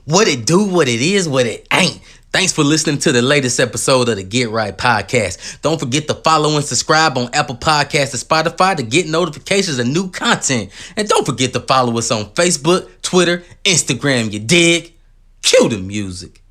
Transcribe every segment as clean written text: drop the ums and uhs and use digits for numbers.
What it do, what it is, what it ain't. Thanks for listening to the latest episode of the Get Right Podcast. Don't forget to follow and subscribe on Apple Podcasts and Spotify to get notifications of new content. And don't forget to follow us on Facebook, Twitter, Instagram, you dig? Cue the music.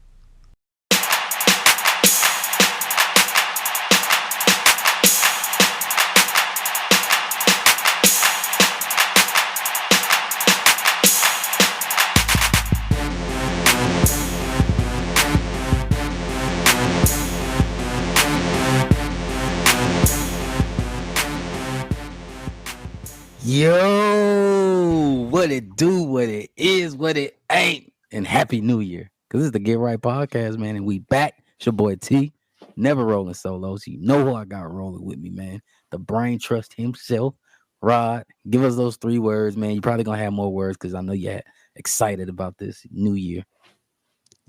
Yo, what it do, what it is, what it ain't, and Happy New Year. Because this is the Get Right Podcast, man, and we back. It's your boy T, never rolling solo, so you know who I got rolling with me, man. The brain trust himself, Rod. Give us those 3 words, man. You're probably going to have more words because I know you're excited about this new year.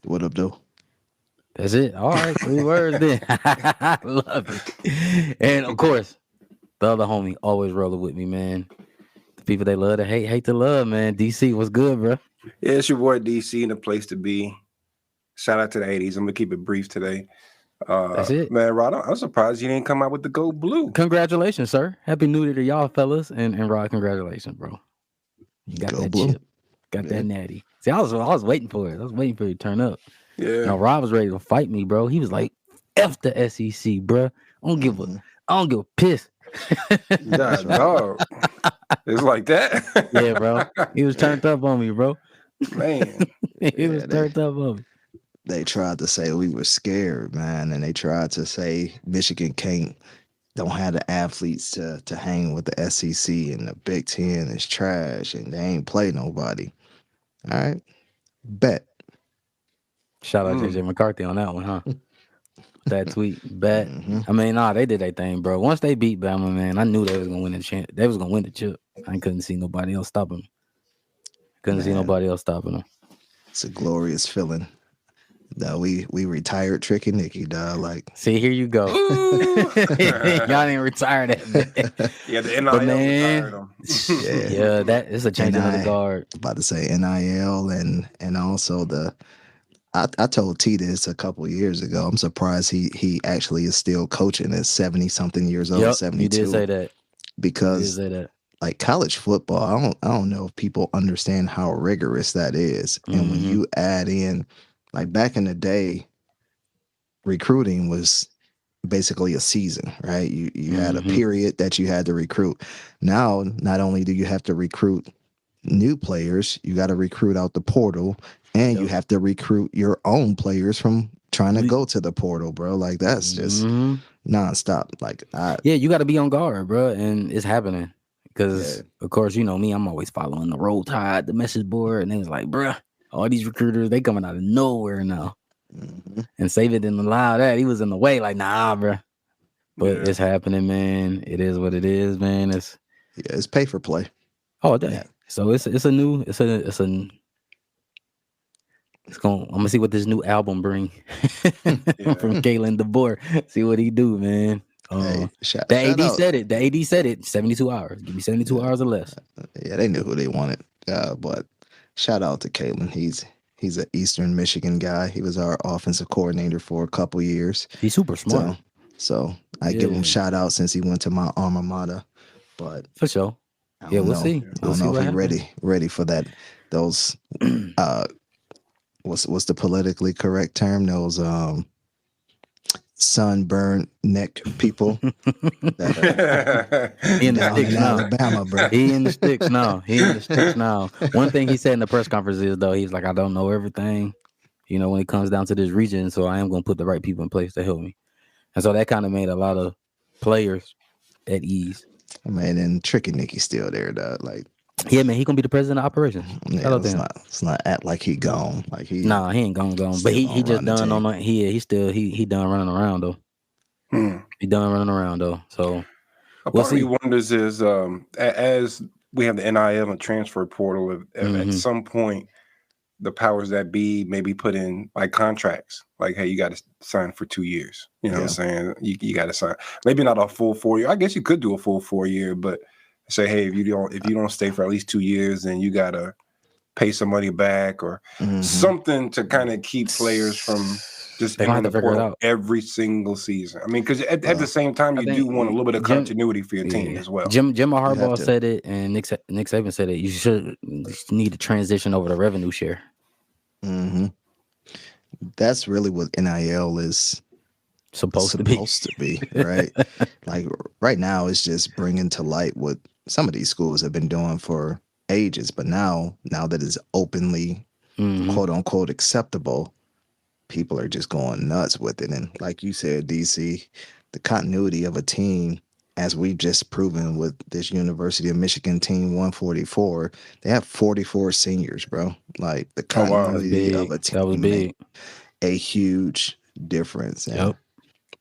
What up, though? That's it. All right, 3 words then. I love it. And, of course, the other homie always rolling with me, man. People they love to hate to love, man. DC, what's good, bro? Yeah, it's your boy DC in the place to be. Shout out to the 80s. I'm gonna keep it brief today. That's it. Man, Rod, I'm surprised you didn't come out with the gold blue. Congratulations, sir. Happy New Year to y'all fellas. And Rod, congratulations, bro. You got that blue chip. Got that natty. See, I was waiting for it. I was waiting for you to turn up. Yeah. Now Rod was ready to fight me, bro. He was like, F the SEC, bro. I don't give a piss. Yeah, dog. It's like that. Yeah, bro. He was turned up on me, bro. Man. He was turned up on me. They tried to say we were scared, man, and they tried to say Michigan don't have the athletes to hang with the SEC, and the Big Ten is trash and they ain't play nobody. All right. Bet. Shout out to JJ McCarthy on that one, huh? That tweet, bet. I mean, they did their thing, bro. Once they beat Bama, man, I knew they was gonna win the chip. They was gonna win the chip. I couldn't see nobody else stopping them. Couldn't see nobody else stopping them. It's a glorious feeling. That we retired Tricky Nicky, dog. Like, see, here you go. Y'all didn't retire that. Yeah, the NIL retired them. Yeah, that is a change of the guard. About to say NIL and also I told T this a couple of years ago. I'm surprised he actually is still coaching at 70-something years old, 72. You did say that. Because like college football, I don't know if people understand how rigorous that is. And when you add in, like back in the day, recruiting was basically a season, right? You had a period that you had to recruit. Now, not only do you have to recruit new players, you got to recruit out the portal, and you have to recruit your own players from trying to go to the portal, bro. Like that's just nonstop. Like you got to be on guard, bro, and it's happening because of course you know me, I'm always following the Roll Tide, the message board, and it's like, bro, all these recruiters they coming out of nowhere now. And Saban didn't allow that. He was in the way, like, nah, bro. But it's happening, man. It is what it is, man. It's pay for play. Oh, dang. Yeah. So I'm gonna see what this new album bring from Kalen DeBoer. See what he do, man. The AD said it. The AD said it. 72 hours. Give me 72 hours or less. Yeah, they knew who they wanted. But shout out to Kalen. He's an Eastern Michigan guy. He was our offensive coordinator for a couple years. He's super smart. So I give him shout out since he went to my alma mater. But for sure. We'll see. I don't know if he's ready for that. Those what's the politically correct term? Those sunburned neck people. In the sticks now. Alabama, bro. He in the sticks now. One thing he said in the press conference is though, he's like, I don't know everything, you know, when it comes down to this region, so I am gonna put the right people in place to help me. And so that kind of made a lot of players at ease. Man, and Tricky Nicky's still there, dog. Like, yeah, man, he gonna be the president of operations. Yeah, it's not act like he gone. Like he ain't gone. But he just done on the he done running around though. He done running around though. So part of me wonders is as we have the NIL and transfer portal, if at some point the powers that be maybe put in like contracts, like, hey, you got to sign for 2 years. You know what I'm saying? You got to sign. Maybe not a full 4 year. I guess you could do a full 4 year, but say, hey, if you don't stay for at least 2 years, then you gotta pay some money back or something to kind of keep players from just entering the portal every single season. I mean, because at the same time, you do want a little bit of continuity for your team as well. Jim Harbaugh said it, and Nick Saban said it. You need to transition over to revenue share. Mm-hmm. That's really what NIL is supposed to be, right? Like right now, it's just bringing to light what some of these schools have been doing for ages, but now that it's openly quote unquote acceptable, people are just going nuts with it. And like you said, DC, the continuity of a team, as we've just proven with this University of Michigan team 144, they have 44 seniors, bro. Like the continuity of a team made a huge difference. And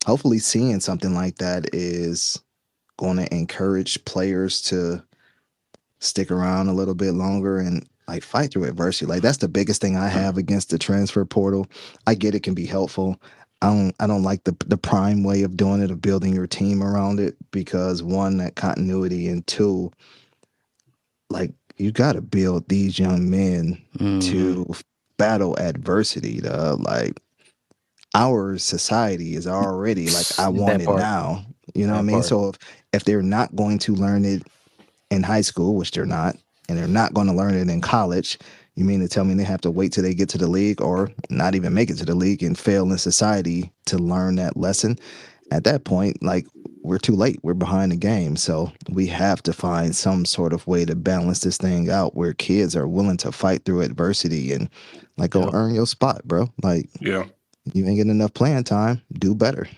hopefully seeing something like that is going to encourage players to stick around a little bit longer and like fight through adversity. Like that's the biggest thing I have against the transfer portal. I get it can be helpful. I don't like the prime way of doing it, of building your team around it, because one, that continuity, and two, like you got to build these young men to battle adversity. Like our society is already like, I want it now. You know what I mean? So if they're not going to learn it in high school, which they're not, and they're not going to learn it in college, you mean to tell me they have to wait till they get to the league or not even make it to the league and fail in society to learn that lesson? At that point, like, we're too late. We're behind the game. So we have to find some sort of way to balance this thing out where kids are willing to fight through adversity and like go earn your spot, bro. Like, you ain't getting enough playing time. Do better.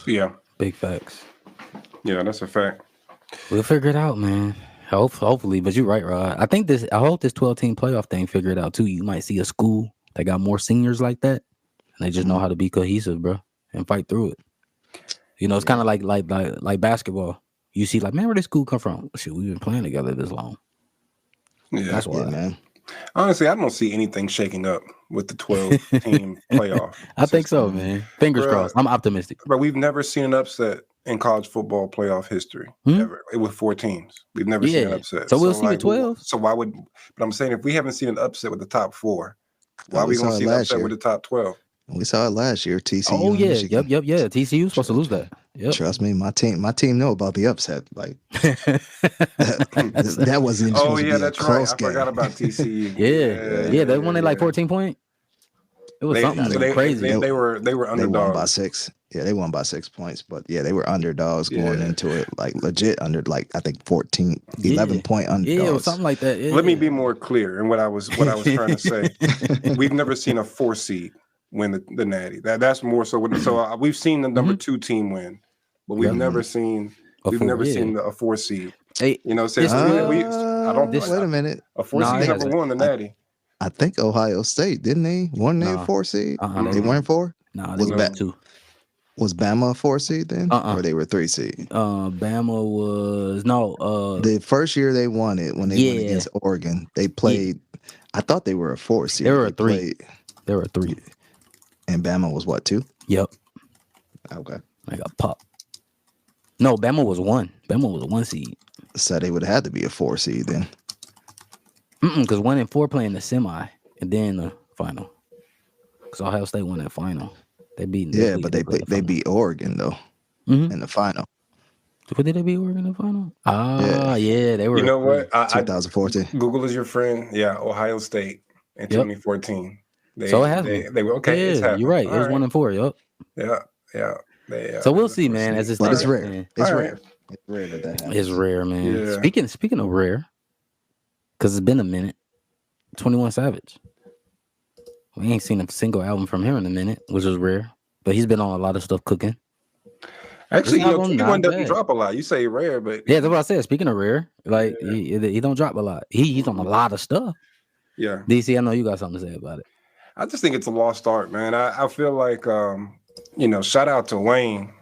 Yeah. Big facts. Yeah, that's a fact. We'll figure it out, man. Hopefully, but you're right, Rod. I hope this 12-team playoff thing figure it out too. You might see a school that got more seniors like that, and they just know how to be cohesive, bro, and fight through it. You know, it's kind of like basketball. You see, like, man, where did school come from? Shit, we've been playing together this long. Yeah, that's why, man. Honestly, I don't see anything shaking up with the 12-team playoff. I think so, man. Fingers crossed. I'm optimistic. But we've never seen an upset in college football playoff history ever. With 4 teams. We've never seen an upset. So we'll see with 12. So why would? But I'm saying, if we haven't seen an upset with the top 4, why are we going to see an upset with the top 12? We saw it last year. TCU. Oh yeah, Michigan. Yep. TCU was supposed to lose that. Yep. Trust me, my team know about the upset. Like that wasn't even supposed to be a close game. I forgot about TCU. yeah. They won it like 14 points. It was something crazy. They were underdogs. They won by 6. Yeah, they won by 6 points, but yeah, they were underdogs going into it, like legit under, like I think 11 point underdogs. Yeah, or something like that. Yeah. Let me be more clear in what I was trying to say. We've never seen a 4 seed win the Natty. That's more so. So we've seen the number 2 team win, but we've never seen a 4 seed. Hey, you know, since wait a minute. A 4 seed never won the Natty. I think Ohio State, didn't they? Weren't they a 4 seed? They weren't 4? No, they were 2. Was Bama a 4 seed then? Or they were 3 seed? Bama was the first year they won it when they went against Oregon. They played. I thought they were a 4 seed. They were a 3. They were a 3. And Bama was what, 2? Yep. Okay. I got popped. No, Bama was 1. Bama was a 1 seed. So they would have had to be a 4 seed then. Because 1 and 4 playing the semi and then the final. Because Ohio State won that final. They beat. But they beat Oregon though in the final. What did they beat Oregon in the final? Yeah, they were. You know what? 2014. Google is your friend. Yeah, Ohio State in 2014. So it happened. They were okay. Yeah, you're right. It was 1 and 4. Yep. Yeah. So we'll see, man. As but it's rare. It's rare. It's rare that happens. It's rare, man. Yeah. Speaking of rare, because it's been a minute. 21 Savage. We ain't seen a single album from him in a minute, which is rare. But he's been on a lot of stuff cooking. Actually, 21 doesn't drop a lot. You say rare, but yeah, that's what I said. Speaking of rare, like he don't drop a lot. He's on a lot of stuff. Yeah. DC, I know you got something to say about it. I just think it's a lost art, man. I feel like shout out to Wayne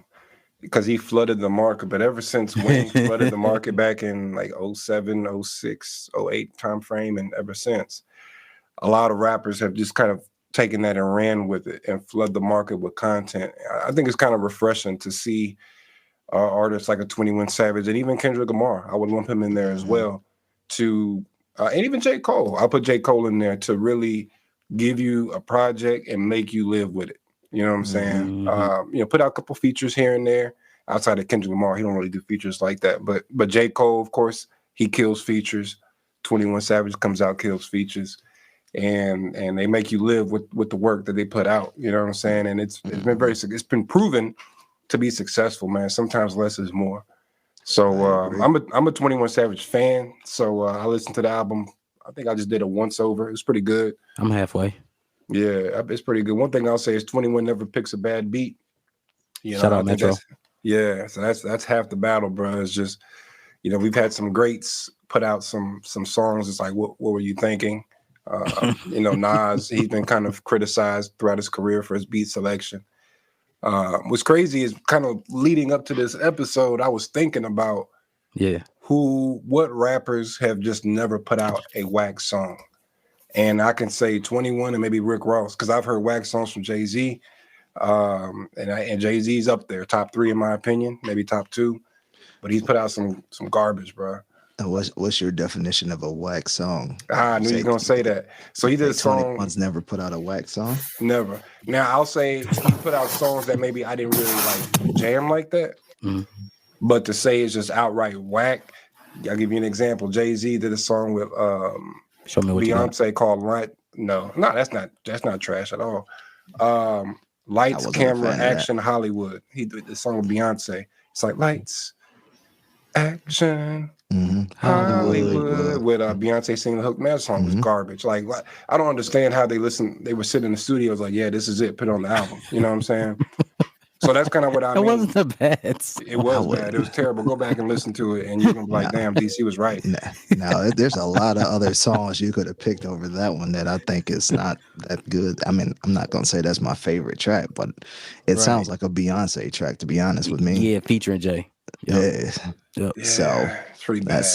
because he flooded the market. But ever since Wayne flooded the market back in like 07, 06, 08 time frame, and ever since, a lot of rappers have just kind of taken that and ran with it and flood the market with content. I think it's kind of refreshing to see artists like a 21 Savage and even Kendrick Lamar. I would lump him in there as well to And even J. Cole. I'll put J. Cole in there to really give you a project and make you live with it. You know what I'm saying? Put out a couple features here and there. Outside of Kendrick Lamar, he don't really do features like that. But J. Cole, of course, he kills features. 21 Savage comes out, kills features. And they make you live with the work that they put out. You know what I'm saying? And it's been proven to be successful, man. Sometimes less is more. So I'm a 21 Savage fan. So I listened to the album. I think I just did a once over. It was pretty good. I'm halfway. Yeah, it's pretty good. One thing I'll say is 21 never picks a bad beat. Shout out Metro. So that's half the battle, bro. It's just, we've had some greats put out some songs. It's like, what were you thinking? Nas, he's been kind of criticized throughout his career for his beat selection. What's crazy is kind of leading up to this episode, I was thinking about what rappers have just never put out a whack song. And I can say 21 and maybe Rick Ross, because I've heard whack songs from Jay-Z. And Jay-Z's up there, top 3 in my opinion, maybe top 2. But he's put out some garbage, bro. What's your definition of a whack song? I knew you were gonna say that. So he did a song. 21's never put out a whack song. Never. Now I'll say he put out songs that maybe I didn't really like jam like that. But to say it's just outright whack, I'll give you an example. Jay-Z did a song with Show me what Beyonce called Light. No, that's not trash at all. Lights, Camera, Action, Hollywood. He did the song with Beyonce. It's like lights, action. Hollywood with Beyonce singing the hook. Man, that song was garbage. Like, I don't understand how they listen. They were sitting in the studios like, yeah, this is it. Put it on the album. You know what I'm saying? So that's kind of what I mean. It wasn't that bad. It was bad. It was terrible. Go back and listen to it, and you're gonna be like, damn, DC was right. Now, there's a lot of other songs you could have picked over that one that I think is not that good. I mean, I'm not gonna say that's my favorite track, but it sounds like a Beyonce track, to be honest with me. Yeah, featuring Jay. Yep. Yeah. So it's pretty bad.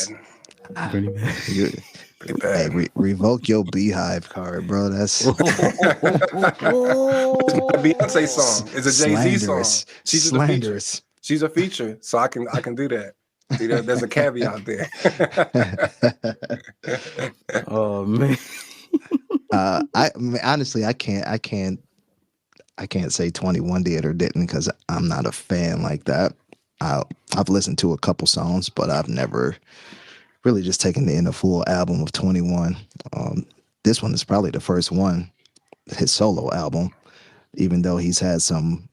Pretty bad. Pretty bad. Hey, revoke your Beehive card, bro. That's a Beyonce song. It's a Jay-Z song. She's slanderous. She's a feature, so I can do that. See, there's a caveat there. Oh man. Honestly, I can't say 21 did or didn't because I'm not a fan like that. I've listened to a couple songs, but I've never really just taken in a full album of 21. This one is probably the first one, his solo album, even though he's had some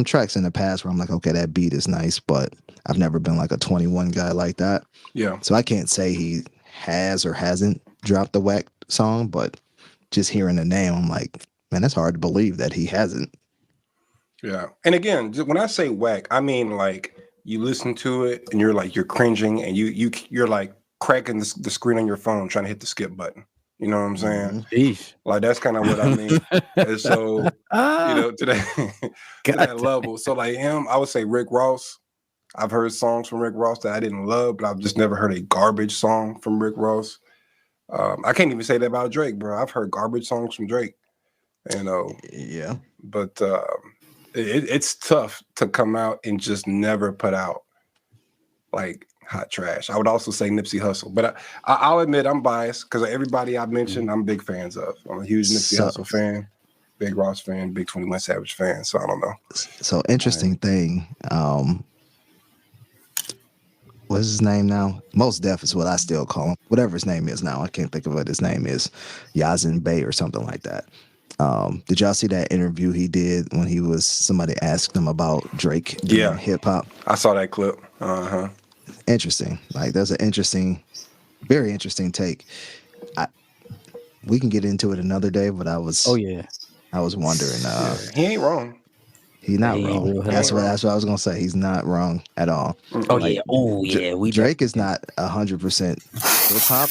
tracks in the past where I'm like, okay, that beat is nice, but I've never been like a 21 guy like that. Yeah. So I can't say he has or hasn't dropped the whack song, but just hearing the name, I'm like, man, that's hard to believe that he hasn't. Yeah. And again, when I say whack, I mean like you listen to it and you're cringing and you're like cracking the screen on your phone trying to hit the skip button. You know what I'm saying? Like that's kind of what I mean. And so, to that level. So like him, I would say Rick Ross. I've heard songs from Rick Ross that I didn't love, but I've just never heard a garbage song from Rick Ross. I can't even say that about Drake, bro. I've heard garbage songs from Drake. Yeah. But it's tough to come out and just never put out like hot trash. I would also say Nipsey Hussle, but I'll admit I'm biased because everybody I've mentioned, I'm big fans of. I'm a huge Nipsey Hussle fan, big Ross fan, big 21 Savage fan. So I don't know. So interesting thing. What's his name now? Most Def is what I still call him. Whatever his name is now, I can't think of what his name is. Yazin Bey or something like that. Did y'all see that interview he did when somebody asked him about Drake doing hip hop? I saw that clip. Interesting. Like that's an very interesting take. We can get into it another day, but I was wondering. He ain't wrong. He's not wrong. That's what I was gonna say. He's not wrong at all. Drake is not 100% hip hop.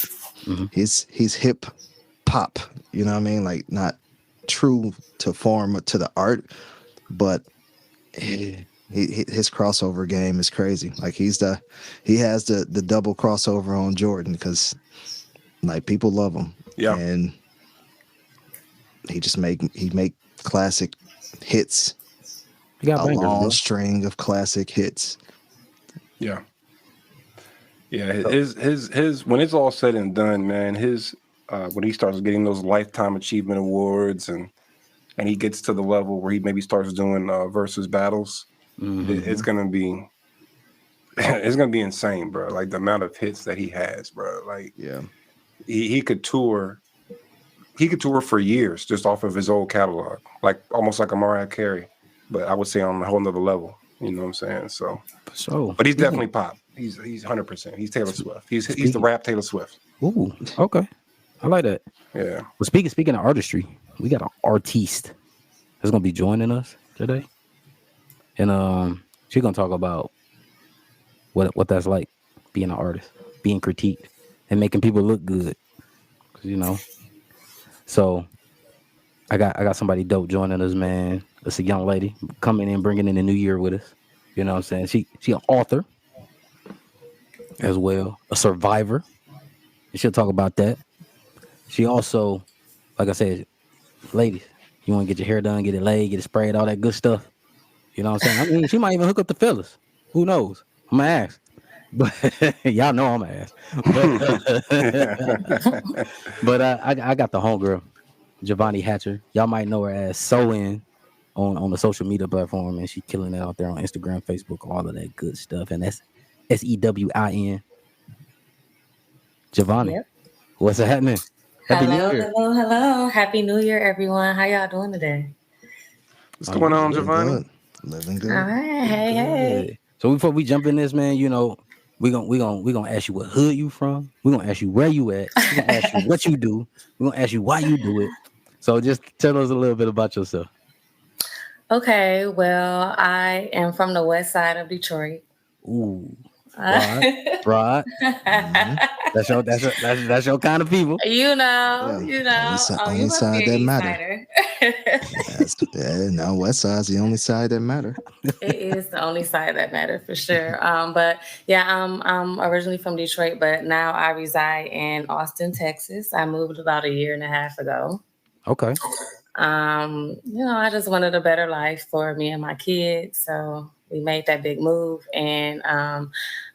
He's hip pop. You know what I mean? Like not true to form to the art, but his crossover game is crazy. Like he has the double crossover on Jordan because like people love him. Yeah, and he make classic hits. He got a long string of classic hits. Yeah. Yeah, his when it's all said and done, man, his when he starts getting those lifetime achievement awards and he gets to the level where he maybe starts doing versus battles, it's gonna be it's gonna be insane, bro. Like the amount of hits that he has, bro. Like Yeah. he could tour. He could tour for years just off of his old catalog, like almost like a Mariah Carey, but I would say on a whole nother level. You know what I'm saying? So, but he's definitely pop. He's 100%. He's Taylor Swift. He's the rap Taylor Swift. Ooh, okay, I like that. Yeah. Well, speaking of artistry, we got an artiste that's gonna be joining us today, and she's gonna talk about what that's like being an artist, being critiqued, and making people look good. 'Cause, you know, so I got somebody dope joining us, man. It's a young lady coming in, bringing in the new year with us. You know what I'm saying? She an author as well, a survivor. And she'll talk about that. She also, like I said, ladies, you want to get your hair done, get it laid, get it sprayed, all that good stuff. You know what I'm saying? I mean, she might even hook up the fellas. Who knows? I'm gonna ask. But y'all know I'm gonna ask. But I got the homegirl, Javonne Hatcher. Y'all might know her as Sewin on the social media platform, and she's killing it out there on Instagram, Facebook, all of that good stuff. And that's SEWIN. Javonne, Yep. what's happening? Happy New Year. Hello. Happy New Year, everyone. How y'all doing today? What's going on, Living Javonne? good. Living good. All right. Hey. So before we jump in this, man, you know, we gonna ask you what hood you from. We're gonna ask you where you at. We're gonna ask you what you do. We're gonna ask you why you do it. So just tell us a little bit about yourself. Okay. Well, I am from the west side of Detroit. Ooh. Right. That's your kind of people. You know. Only You must side be that an matter. Eastsider. No, West Side's the only side that matter. It is the only side that matter for sure. But yeah, I'm originally from Detroit, but now I reside in Austin, Texas. I moved about a year and a half ago. Okay. I just wanted a better life for me and my kids. So we made that big move. And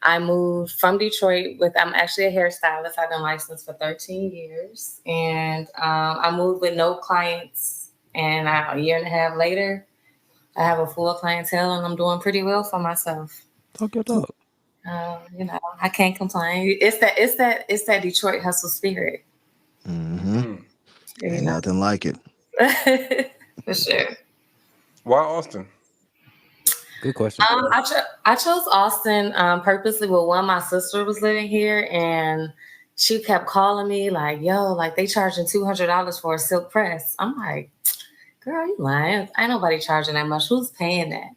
I moved from Detroit I'm actually a hairstylist. I've been licensed for 13 years. And I moved with no clients. And a year and a half later, I have a full clientele and I'm doing pretty well for myself. Talk your talk. I can't complain. It's that Detroit hustle spirit. Mm-hmm. Ain't nothing like it. For sure. Why Austin? Good question. I chose Austin purposely. Well, one, my sister was living here, and she kept calling me like, "Yo, like they charging $200 for a silk press." I'm like, "Girl, you lying? Ain't nobody charging that much. Who's paying that?"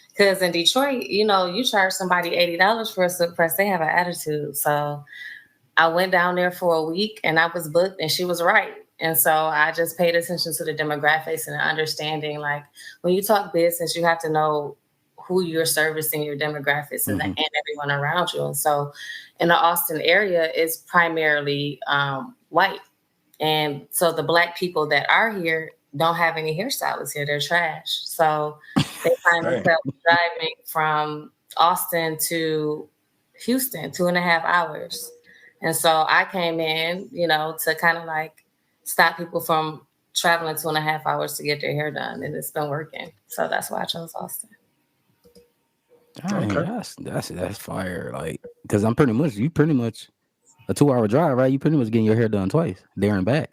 Because in Detroit, you charge somebody $80 for a silk press, they have an attitude. So I went down there for a week, and I was booked, and she was right. And so I just paid attention to the demographics and understanding, like when you talk business, you have to know who you're servicing, your demographics, and everyone around you. And so in the Austin area, it's primarily white. And so the Black people that are here don't have any hairstylists here. They're trash. So they find themselves driving from Austin to Houston, 2.5 hours. And so I came in, to kind of like stop people from traveling 2.5 hours to get their hair done. And it's been working. So that's why I chose Austin. Okay. That's fire. Like, because you pretty much a 2-hour drive, right? You pretty much getting your hair done twice, there and back.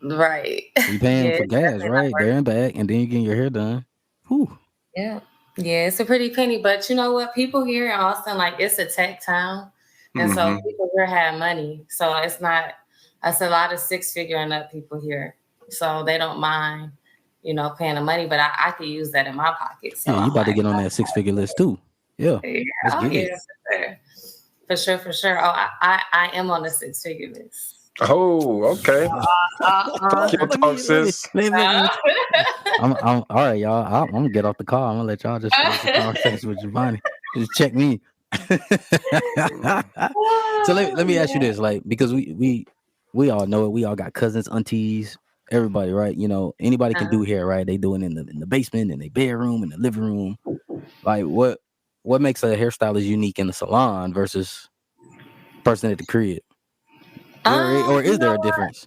Right. You paying for gas, right? There and back, and then you getting your hair done. Whew. Yeah. Yeah, it's a pretty penny. But you know what? People here in Austin, like it's a tech town. And so people here have money. So it's a lot of 6-figure and up people here. So they don't mind, paying the money, but I could use that in my pocket. So you about to get on that 6-figure list too. Yeah. For sure. Oh, I am on the 6-figure list. Oh, okay. I'm all right, y'all. I'm gonna get off the call. I'm gonna let y'all just finish the conversation with Javonne. Just check me. So let me ask you this, like, because we all know it. We all got cousins, aunties, everybody, right? Anybody can do hair, right? They do it in the basement, in their bedroom, in the living room. Like, what makes a hairstylist unique in the salon versus person at the crib? Or is there a difference?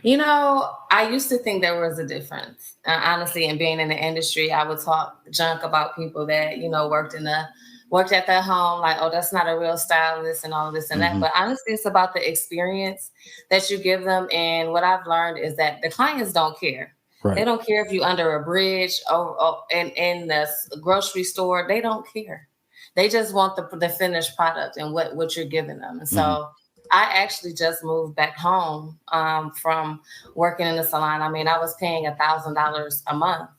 I used to think there was a difference. Honestly, and being in the industry, I would talk junk about people that, worked at their home, like, oh, that's not a real stylist and all of this and that. But honestly, it's about the experience that you give them. And what I've learned is that the clients don't care. Right. They don't care if you're under a bridge or in the grocery store. They don't care. They just want the finished product and what you're giving them. And so I actually just moved back home from working in the salon. I mean, I was paying $1,000 a month,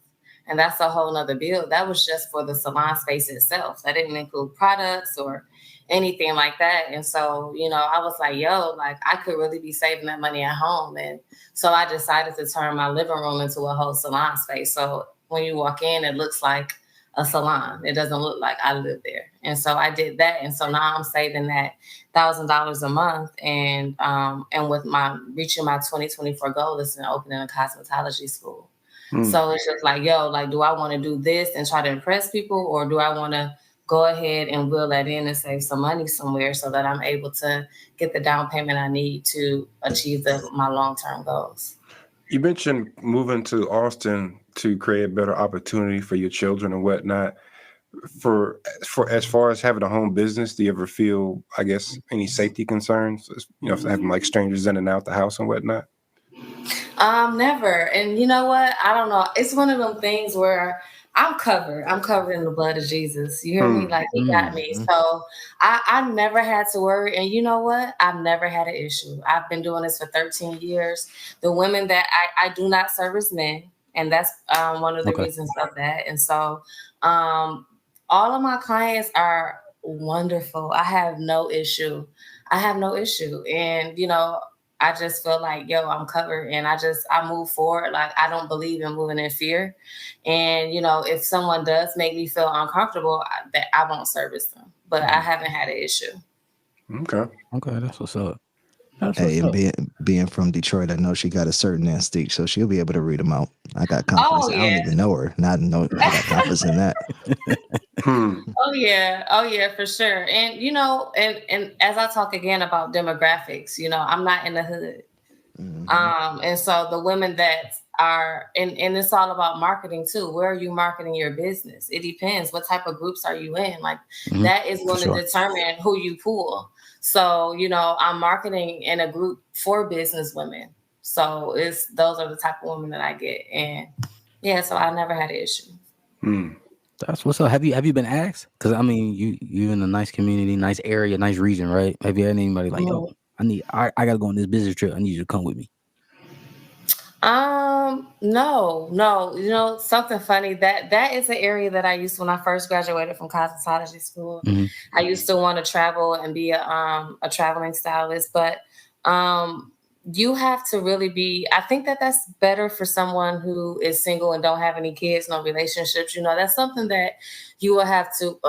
and that's a whole nother bill. That was just for the salon space itself. That didn't include products or anything like that. And so, I was like, I could really be saving that money at home. And so I decided to turn my living room into a whole salon space. So when you walk in, it looks like a salon. It doesn't look like I live there. And so I did that. And so now I'm saving that $1,000 a month. And with reaching my 2024 goal is in opening a cosmetology school. So it's just like, do I want to do this and try to impress people, or do I want to go ahead and will that in and save some money somewhere so that I'm able to get the down payment I need to achieve my long-term goals? You mentioned moving to Austin to create a better opportunity for your children and whatnot. For as far as having a home business, do you ever feel, I guess, any safety concerns? For having like strangers in and out the house and whatnot? Never. And you know what? I don't know. It's one of them things where I'm covered. I'm covered in the blood of Jesus. You hear me? Like, he got me. So I never had to worry. And you know what? I've never had an issue. I've been doing this for 13 years. The women that I do not service men. And that's one of the reasons of that. And so all of my clients are wonderful. I have no issue. And, I just feel like, I'm covered, and I move forward. Like, I don't believe in moving in fear. And, if someone does make me feel uncomfortable, I won't service them, but I haven't had an issue. Okay. That's what's up. And being from Detroit, I know she got a certain instinct, so she'll be able to read them out. I got confidence. I don't even know her. Not know I got confidence in that. Oh yeah, for sure. And and as I talk again about demographics, I'm not in the hood. And so the women that are and it's all about marketing too. Where are you marketing your business? It depends. What type of groups are you in? Like that is going to determine who you pull. So, I'm marketing in a group for business women. So those are the type of women that I get. And so I never had an issue. That's what's up. Have you been asked? Because I mean, you in a nice community, nice area, nice region, right? Have you had anybody like, I gotta go on this business trip. I need you to come with me. No. Something funny that is an area that I used when I first graduated from cosmetology school. I used to want to travel and be a traveling stylist, but you have to really I think that's better for someone who is single and don't have any kids, no relationships. That's something that you will have to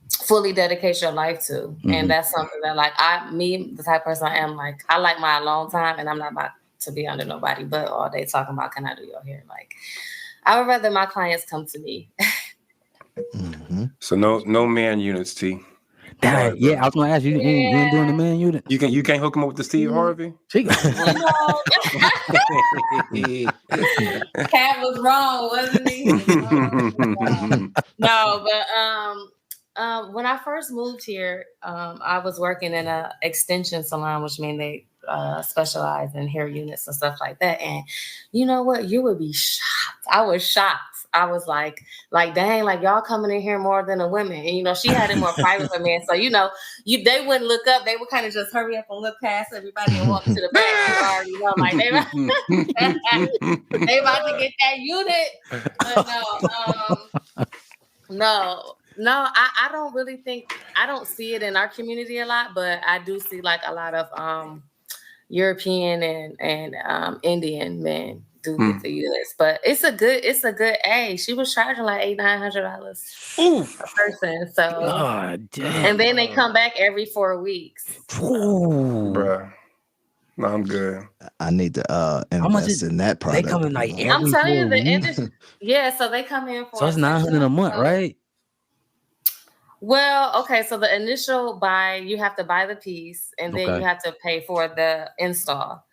fully dedicate your life to. And that's something that the type of person I am, like, I like my alone time, and I'm not about to be under nobody but all day talking about, can I do your hair? Like, I would rather my clients come to me. So no man units, T. I was gonna ask you. You ain't doing the man unit. You can't hook him up with the Steve Harvey. Cat was wrong, wasn't he? No, but when I first moved here, I was working in an extension salon, which means they specialize in hair units and stuff like that. And you know what? You would be shocked. I was shocked. I was like, dang, like, y'all coming in here more than the women. And, she had it more private for men. So, they wouldn't look up. They would kind of just hurry up and look past everybody and walk to the back. Like, they about to get that unit. But no, I don't really think, I don't see it in our community a lot, but I do see like a lot of European and Indian men do get the units, but it's a good She was charging like $800-900 a person. So and then they come back every 4 weeks. Bruh. No, I'm good. I need to invest in that product. They come in like every I'm telling you, the weeks. industry. So they come in for. So it's $900 a month, right? Well, okay, so the initial buy, you have to buy the piece and then you have to pay for the install.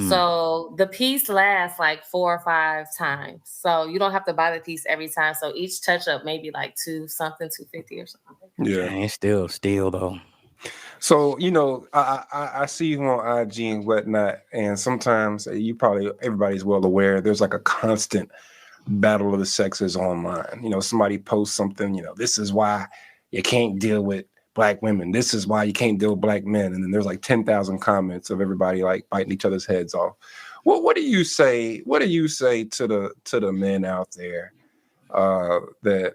So the piece lasts like 4 or 5 times. So you don't have to buy the piece every time. So each touch up maybe like 250 or something. Yeah, Dang, still though. so I see you on IG and whatnot, and sometimes everybody's well aware there's like a constant battle of the sexes online. Somebody posts something, this is why you can't deal with black women, this is why you can't deal with black men, and then there's like 10,000 comments of everybody like biting each other's heads off. What do you say to the men out there that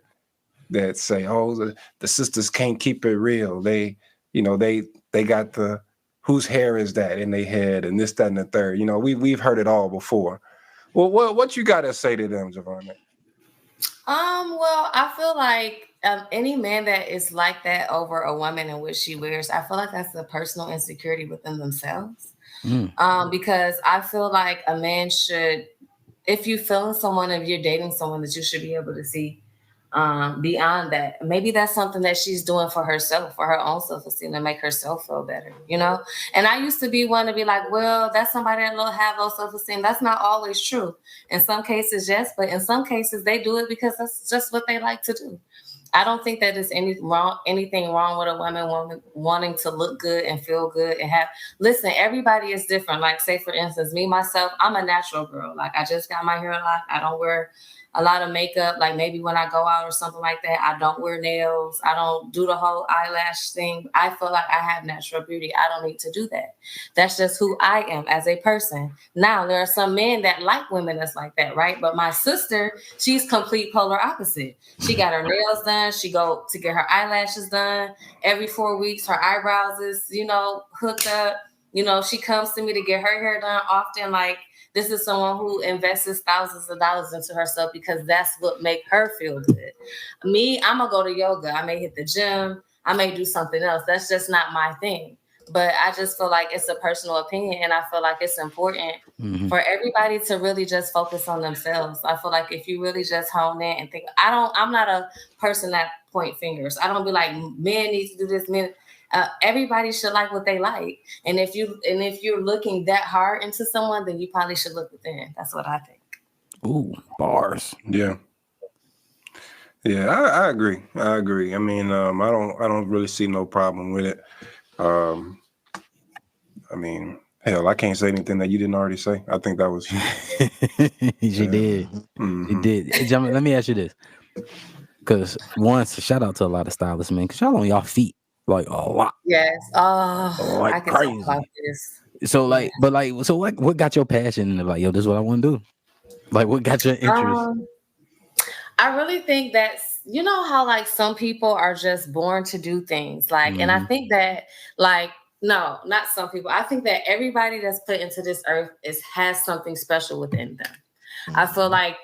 say, oh, the sisters can't keep it real, they got the whose hair is that in their head and this, that, and the third. We've heard it all before. Well, what you got to say to them, Javonne? Well, I feel like any man that is like that over a woman and what she wears, I feel like that's a personal insecurity within themselves. Because I feel like a man should, if you feeling someone, if you're dating someone, that you should be able to see beyond that. Maybe that's something that she's doing for herself, for her own self-esteem, to make herself feel better, And I used to be one to be like, well, that's somebody that don't have low self-esteem. That's not always true. In some cases, yes, but in some cases they do it because that's just what they like to do. I don't think that there's anything wrong with a woman wanting to look good and feel good and have. Listen, everybody is different. Like, say for instance, me myself, I'm a natural girl. Like, I just got my hair a lot. I don't wear a lot of makeup. Like, maybe when I go out or something like that, I don't wear nails. I don't do the whole eyelash thing. I feel like I have natural beauty. I don't need to do that. That's just who I am as a person. Now, there are some men that like women that's like that, right? But my sister, she's complete polar opposite. She got her nails done. She go to get her eyelashes done every 4 weeks. Her eyebrows is, hooked up. She comes to me to get her hair done often. Like, this is someone who invests thousands of dollars into herself because that's what make her feel good. Me, I'm gonna go to yoga. I may hit the gym. I may do something else. That's just not my thing. But I just feel like it's a personal opinion, and I feel like it's important for everybody to really just focus on themselves. I feel like if you really just hone in and think, I'm not a person that point fingers. I don't be like, men need to do this, men. Everybody should like what they like, and if you're looking that hard into someone, then you probably should look within. That's what I think. Ooh, bars. Yeah, I agree. I mean, I don't really see no problem with it. I mean, hell, I can't say anything that you didn't already say. I think that was she did. She did. Hey, gentlemen, let me ask you this, because once shout out to a lot of stylists, man, because y'all on y'all feet like a lot. Yes. Oh, like I can crazy. talk about this. So like, but like, so what got your passion? Like, yo, this is what I want to do. Like, what got your interest? I really think that's, how like some people are just born to do things, like, and I think that like, no, not some people. I think that everybody that's put into this earth has something special within them. I feel like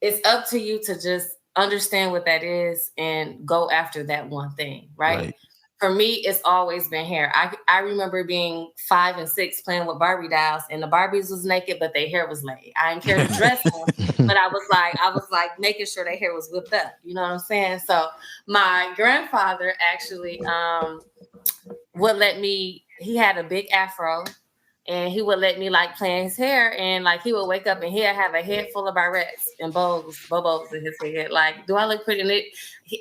it's up to you to just understand what that is and go after that one thing, right? For me, it's always been hair. I remember being 5 and 6 playing with Barbie dolls, and the Barbies was naked, but their hair was laid. I didn't care to dress them, but I was like making sure their hair was whipped up. You know what I'm saying? So my grandfather actually would let me. He had a big afro, and he would let me like play his hair, and like he would wake up and he'd have a head full of barrettes and bobos in his head. Like, do I look pretty? And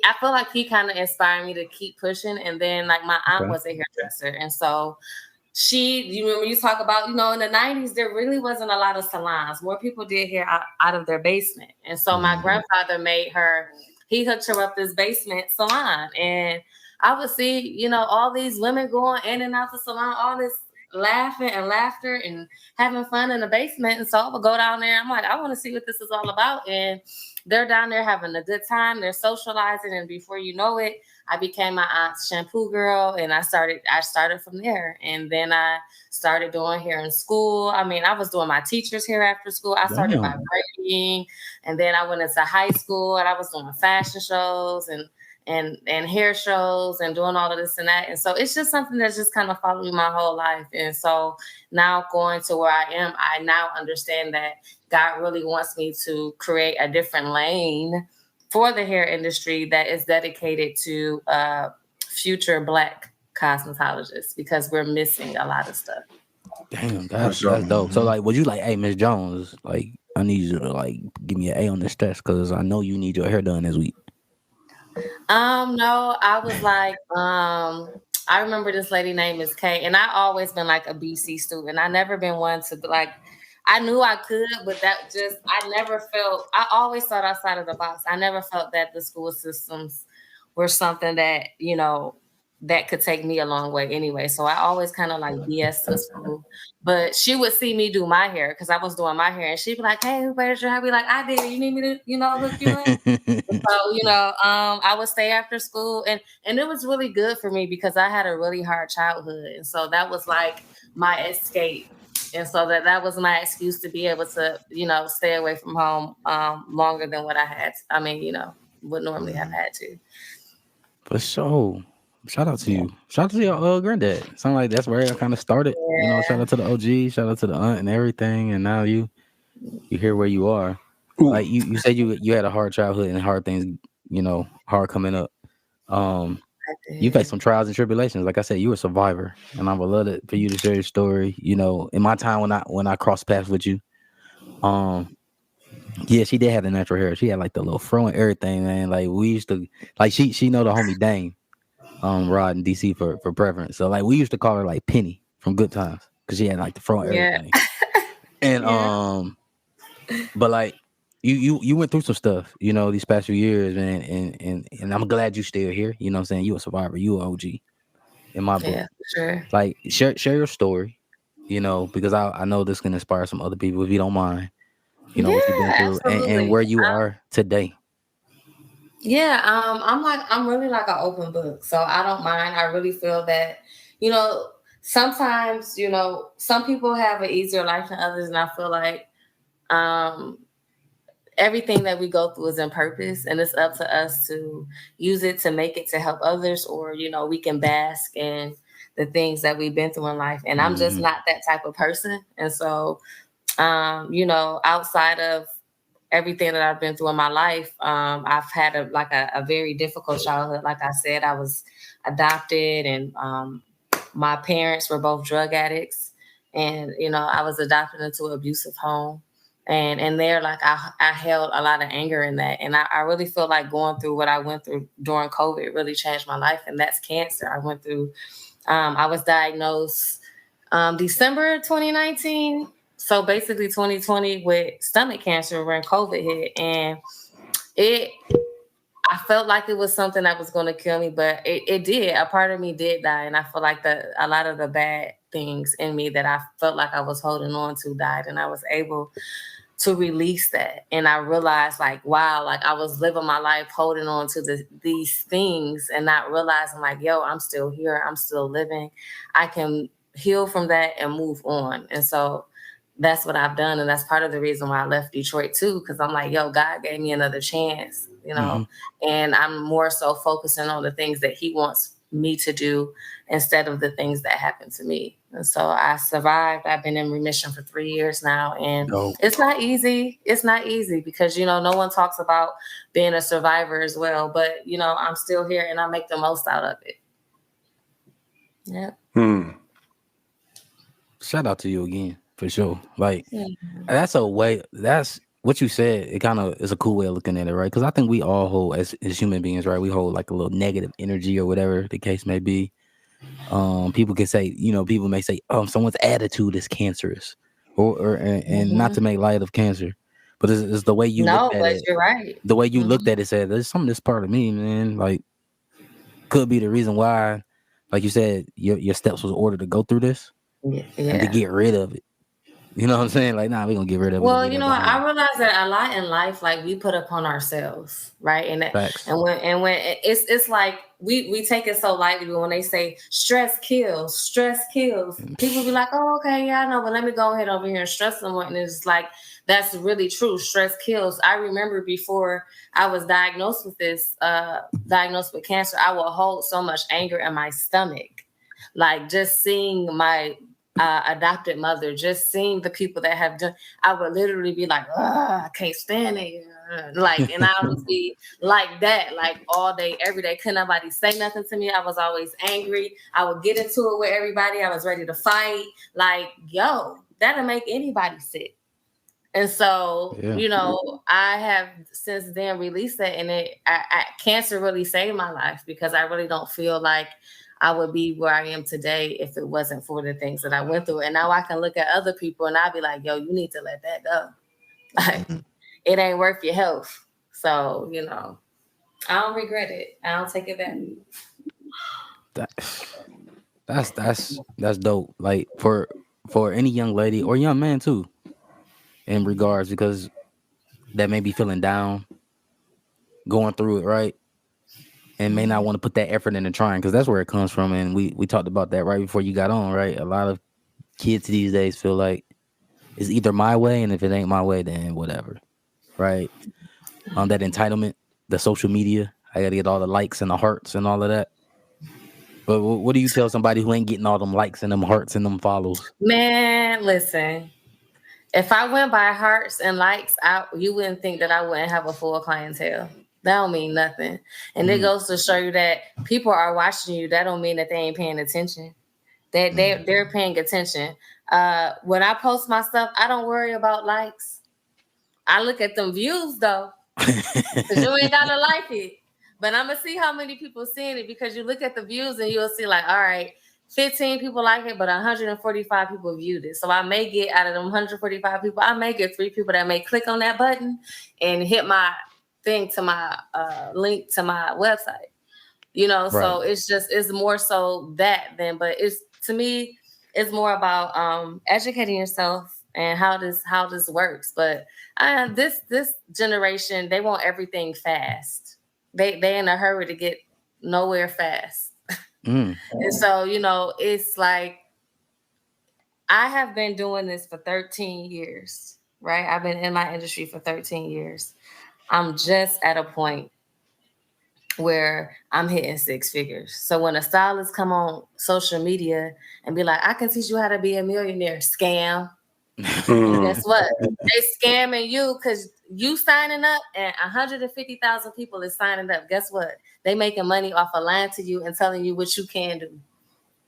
I feel like he kind of inspired me to keep pushing. And then like my aunt was a hairdresser, and so you remember you talk about, in the 90s, there really wasn't a lot of salons. More people did hair out of their basement. And so my grandfather he hooked her up this basement salon, and I would see, all these women going in and out the salon, all this laughing and laughter and having fun in the basement. And so I would go down there. I'm like, I want to see what this is all about. And they're down there having a good time. They're socializing. And before you know it, I became my aunt's shampoo girl. And I started from there. And then I started doing hair in school. I mean, I was doing my teacher's hair after school. I started by braiding. And then I went into high school and I was doing fashion shows and hair shows and doing all of this and that. And so it's just something that's just kind of followed me my whole life. And so now going to where I am, I now understand that God really wants me to create a different lane for the hair industry that is dedicated to future Black cosmetologists, because we're missing a lot of stuff. Damn, that's dope. So like, would you like, hey, Miss Jones, like, I need you to like give me an A on this test because I know you need your hair done this week. No, I was like, I remember this lady named Miss K, and I always been like a BC student. I never been one to like, I knew I could, but that just, I never felt, I always thought outside of the box. I never felt that the school systems were something that, you know, that could take me a long way anyway. So I always kind of like BS to school. But she would see me do my hair because I was doing my hair, and she'd be like, "Hey, who braided your hair?" I'd be like, "I did. You need me to, you know, hook you in?" So, you know, I would stay after school, and it was really good for me because I had a really hard childhood, and so that was like my escape, and so that was my excuse to be able to, you know, stay away from home longer than what I had. I mean, you know, would normally have had to. For sure. Shout out to you. Shout out to your granddad. Sound like that's where I kind of started. Yeah. You know, shout out to the OG, shout out to the aunt and everything. And now you hear where you are. Ooh. Like you said you had a hard childhood and hard things, you know, hard coming up. You faced some trials and tribulations. Like I said, you were a survivor. And I would love it for you to share your story. You know, in my time when I crossed paths with you, yeah, she did have the natural hair. She had like the little fro and everything, man. Like we used to, like she know the homie Dane, Rod in DC for preference. So like we used to call her like Penny from Good Times because she had like the fro and everything. And but like you went through some stuff, you know, these past few years, man, and I'm glad you still here. You know what I'm saying? You a survivor, you a OG in my book. Yeah, sure. Like share your story, you know, because I know this can inspire some other people if you don't mind. You know, what you've been through and where you are today. Yeah, I'm really like an open book, so I don't mind. I really feel that, you know, sometimes, you know, some people have an easier life than others, and I feel like um everything that we go through is in purpose, and it's up to us to use it to make it to help others, or, you know, we can bask in the things that we've been through in life. And I'm just not that type of person. And so you know, outside of everything that I've been through in my life, I've had a very difficult childhood. Like I said, I was adopted, and my parents were both drug addicts, and, you know, I was adopted into an abusive home. And there, like, I held a lot of anger in that. And I really feel like going through what I went through during COVID really changed my life. And that's cancer. I went through, I was diagnosed December 2019. So basically 2020 with stomach cancer when COVID hit. And I felt like it was something that was going to kill me, but it did. A part of me did die. And I feel like a lot of the bad things in me that I felt like I was holding on to died. And I was able to release that. And I realized, like, wow, like I was living my life holding on to these things and not realizing, like, yo, I'm still here. I'm still living. I can heal from that and move on. And so that's what I've done. And that's part of the reason why I left Detroit too. Cause I'm like, yo, God gave me another chance, you know, and I'm more so focusing on the things that he wants me to do instead of the things that happened to me. And so I survived. I've been in remission for 3 years now. And it's not easy. It's not easy because, you know, no one talks about being a survivor as well. But, you know, I'm still here and I make the most out of it. Yeah. Shout out to you again, for sure. Like, that's what you said. It kind of is a cool way of looking at it, right? Because I think we all hold, as human beings, right? We hold like a little negative energy or whatever the case may be. People can say, you know, people may say, someone's attitude is cancerous, and not to make light of cancer, but it's the way you looked at it. You're right. The way you looked at it said, there's something that's part of me, man. Like, could be the reason why, like you said, your steps was ordered to go through this and to get rid of it. You know what I'm saying? Like, nah, we're gonna get rid of it. Well, you know, I realize that a lot in life, like, we put upon ourselves, right? And when it's like we take it so lightly, but when they say stress kills, people be like, oh, okay, yeah, I know, but let me go ahead over here and stress someone. And it's like, that's really true. Stress kills. I remember before I was diagnosed with cancer, I would hold so much anger in my stomach. Like, just seeing my adopted mother, just seeing the people that have done, I would literally be like, I can't stand it. like, and I would be like that, like all day, every day. Couldn't nobody say nothing to me. I was always angry. I would get into it with everybody. I was ready to fight. Like, yo, that'll make anybody sick. And so, you know, I have since then released it, and cancer really saved my life, because I really don't feel like I would be where I am today if it wasn't for the things that I went through. And now I can look at other people and I'll be like, yo, you need to let that go. Like, it ain't worth your health. So, you know, I don't regret it. I don't take it back. That's dope. Like for any young lady or young man too, in regards, because that may be feeling down, going through it, right? And may not want to put that effort into trying, because that's where it comes from. And we talked about that right before you got on, right? A lot of kids these days feel like it's either my way, and if it ain't my way, then whatever, right? That entitlement, the social media, I got to get all the likes and the hearts and all of that. But what do you tell somebody who ain't getting all them likes and them hearts and them follows? Man, listen. If I went by hearts and likes, you wouldn't think that I wouldn't have a full clientele. That don't mean nothing. And it goes to show you that people are watching you. That don't mean that they ain't paying attention. They're paying attention. When I post my stuff, I don't worry about likes. I look at them views though, because you ain't gotta like it. But I'm gonna see how many people seeing it, because you look at the views and you'll see like, all right, 15 people like it, but 145 people viewed it. So I may get, out of them 145 people, I may get 3 people that may click on that button and hit my thing to my link to my website. You know, right. So it's more so that than, but it's, to me, it's more about educating yourself and how this works. But this generation, they want everything fast. They in a hurry to get nowhere fast. And so, you know, it's like, I have been doing this for 13 years, right? I've been in my industry for 13 years. I'm just at a point where I'm hitting 6 figures. So when a stylist come on social media and be like, I can teach you how to be a millionaire, scam. Guess what? They scamming you, because you signing up and 150,000 people is signing up. Guess what? They making money off of lying to you and telling you what you can do.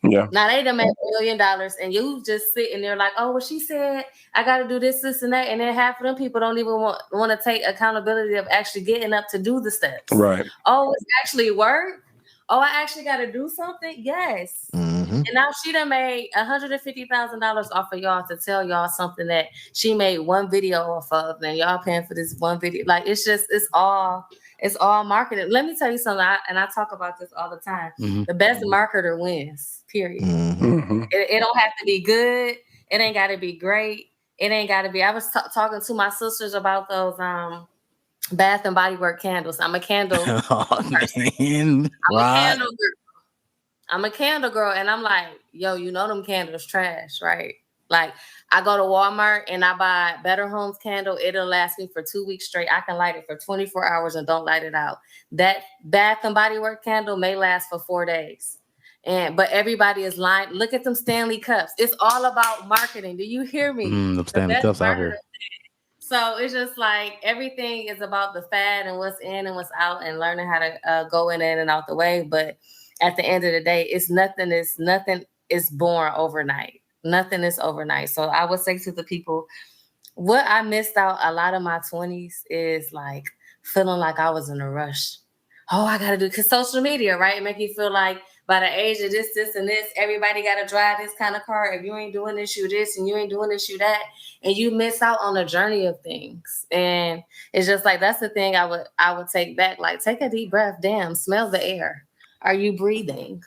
Yeah. Now they done made $1 million, and you just sitting there like, oh, well, she said I got to do this, and that, and then half of them people don't even want to take accountability of actually getting up to do the steps. Right. Oh, it's actually work. Oh, I actually got to do something. Yes. And now she done made $150,000 off of y'all to tell y'all something that she made one video off of, and y'all paying for this one video. Like, it's all marketing. Let me tell you something, and I talk about this all the time. The best marketer wins, period. It don't have to be good. It ain't got to be great. It ain't got to be. I was talking to my sisters about those Bath and Body Works candles. I'm a candle person. I'm a candle girl, and I'm like, yo, you know them candles trash, right? Like, I go to Walmart and I buy Better Homes candle. It'll last me for 2 weeks straight. I can light it for 24 hours and don't light it out. That Bath and Body Works candle may last for 4 days. But everybody is lying. Look at them Stanley cups. It's all about marketing. Do you hear me? The Stanley cups out here. So it's just like, everything is about the fad and what's in and what's out, and learning how to go in and out the way. But at the end of the day, nothing is born overnight. Nothing is overnight. So I would say to the people, what I missed out a lot of my 20s is like feeling like I was in a rush. Oh, I got to do, because social media, right? It make you feel like by the age of this, and this, everybody got to drive this kind of car. If you ain't doing this, you this, and you ain't doing this, you that. And you miss out on the journey of things. And it's just like, that's the thing I would take back. Like, take a deep breath. Damn, smell the air. Are you breathing?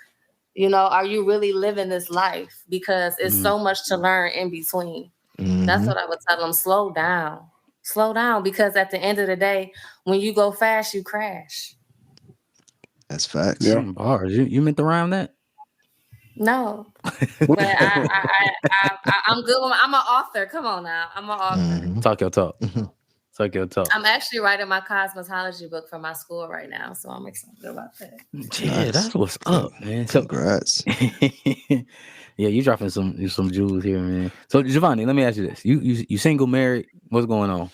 You know, are you really living this life? Because it's so much to learn in between. That's what I would tell them. Slow down. Slow down, because at the end of the day, when you go fast, you crash. That's facts. Yeah, bars. You meant to rhyme that? No, but I'm good. I'm an author. Come on now, I'm an author. Talk your talk. Talk your talk. I'm actually writing my cosmetology book for my school right now, so I'm excited about that. Yeah, that's what's up, man. So, congrats. Yeah, you dropping some jewels here, man. So, Javonne, let me ask you this: you single, married? What's going on?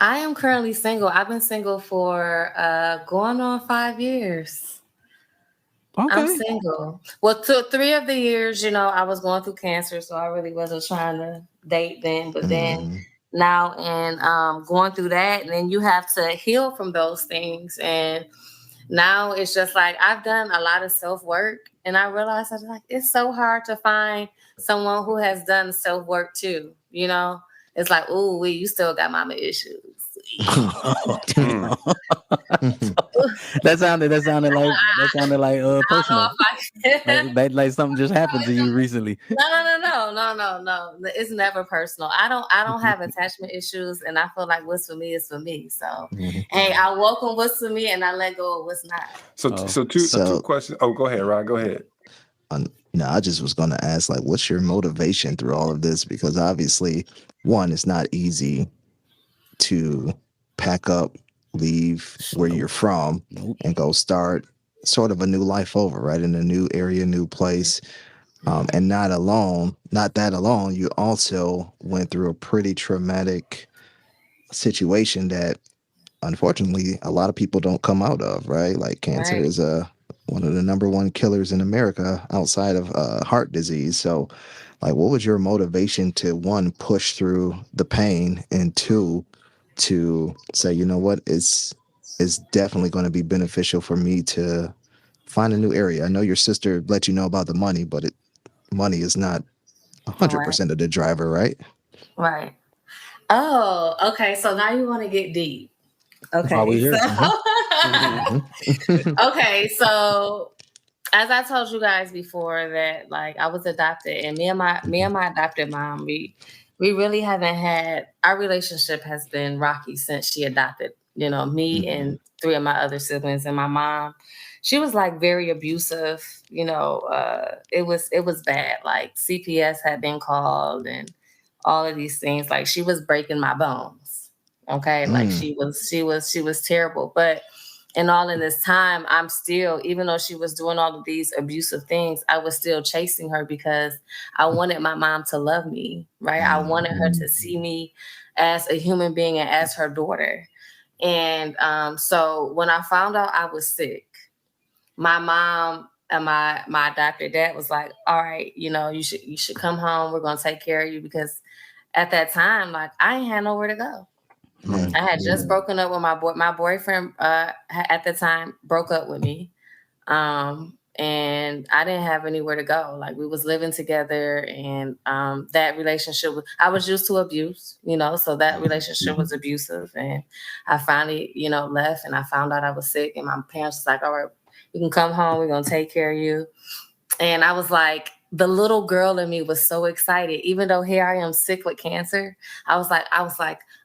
I am currently single. I've been single for going on 5 years. I'm Okay. single. Well, 3 of the years, I was going through cancer, so I really wasn't trying to date then. But then Mm. now, and going through that, and then you have to heal from those things. And now it's just like I've done a lot of self work, and I realized that like it's so hard to find someone who has done self work too. It's like, oh, you still got mama issues. Oh, Mm. damn. That sounded like I don't know personal. if I. Like something just happened to you recently. No. It's never personal. I don't have attachment issues, and I feel like what's for me is for me. So, Mhm. hey, I welcome what's for me, and I let go of what's not. So, Oh. so two So, questions. Oh, go ahead, Rod. Go ahead. I just was going to ask, like, what's your motivation through all of this? Because obviously, one, it's not easy to pack up, leave where you're from, Nope. and go start sort of a new life over, right? In a new area, new place. And not that alone, you also went through a pretty traumatic situation that unfortunately a lot of people don't come out of, right? Like cancer Right. is one of the number one killers in America outside of heart disease. So like what was your motivation to one, push through the pain, and two, to say, you know what, it's definitely going to be beneficial for me to find a new area? I know your sister let you know about the money, but money is not Right. 100% of the driver, right? Right. Oh, okay. So now you want to get deep. That's why Okay. we here. Okay. So as I told you guys before that, like I was adopted, and me and my adopted mom, we really haven't had, our relationship has been rocky since she adopted, me and 3 of my other siblings. And my mom, she was like very abusive. It was bad. Like CPS had been called and all of these things. Like she was breaking my bones. Okay, like she was terrible. But and all in this time, I'm still, even though she was doing all of these abusive things, I was still chasing her because I wanted my mom to love me, right? I wanted her to see me as a human being and as her daughter. And so when I found out I was sick, my mom and my adopted dad was like, all right, you should come home. We're gonna take care of you, because at that time, like I ain't had nowhere to go. I had just broken up with my boyfriend at the time broke up with me. And I didn't have anywhere to go. Like we was living together, and that relationship I was used to abuse, so that relationship was abusive. And I finally, left, and I found out I was sick, and my parents was like, all right, you can come home, we're gonna take care of you. And I was like, the little girl in me was so excited, even though here I am sick with cancer. I was like,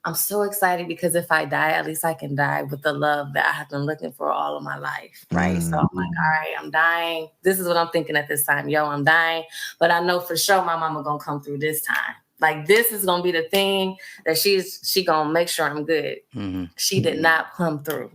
I'm so excited, because if I die, at least I can die with the love that I have been looking for all of my life. Right. So I'm like, all right, I'm dying. This is what I'm thinking at this time. Yo, I'm dying. But I know for sure my mama gonna come through this time. Like this is gonna be the thing that she gonna make sure I'm good. She did not come through.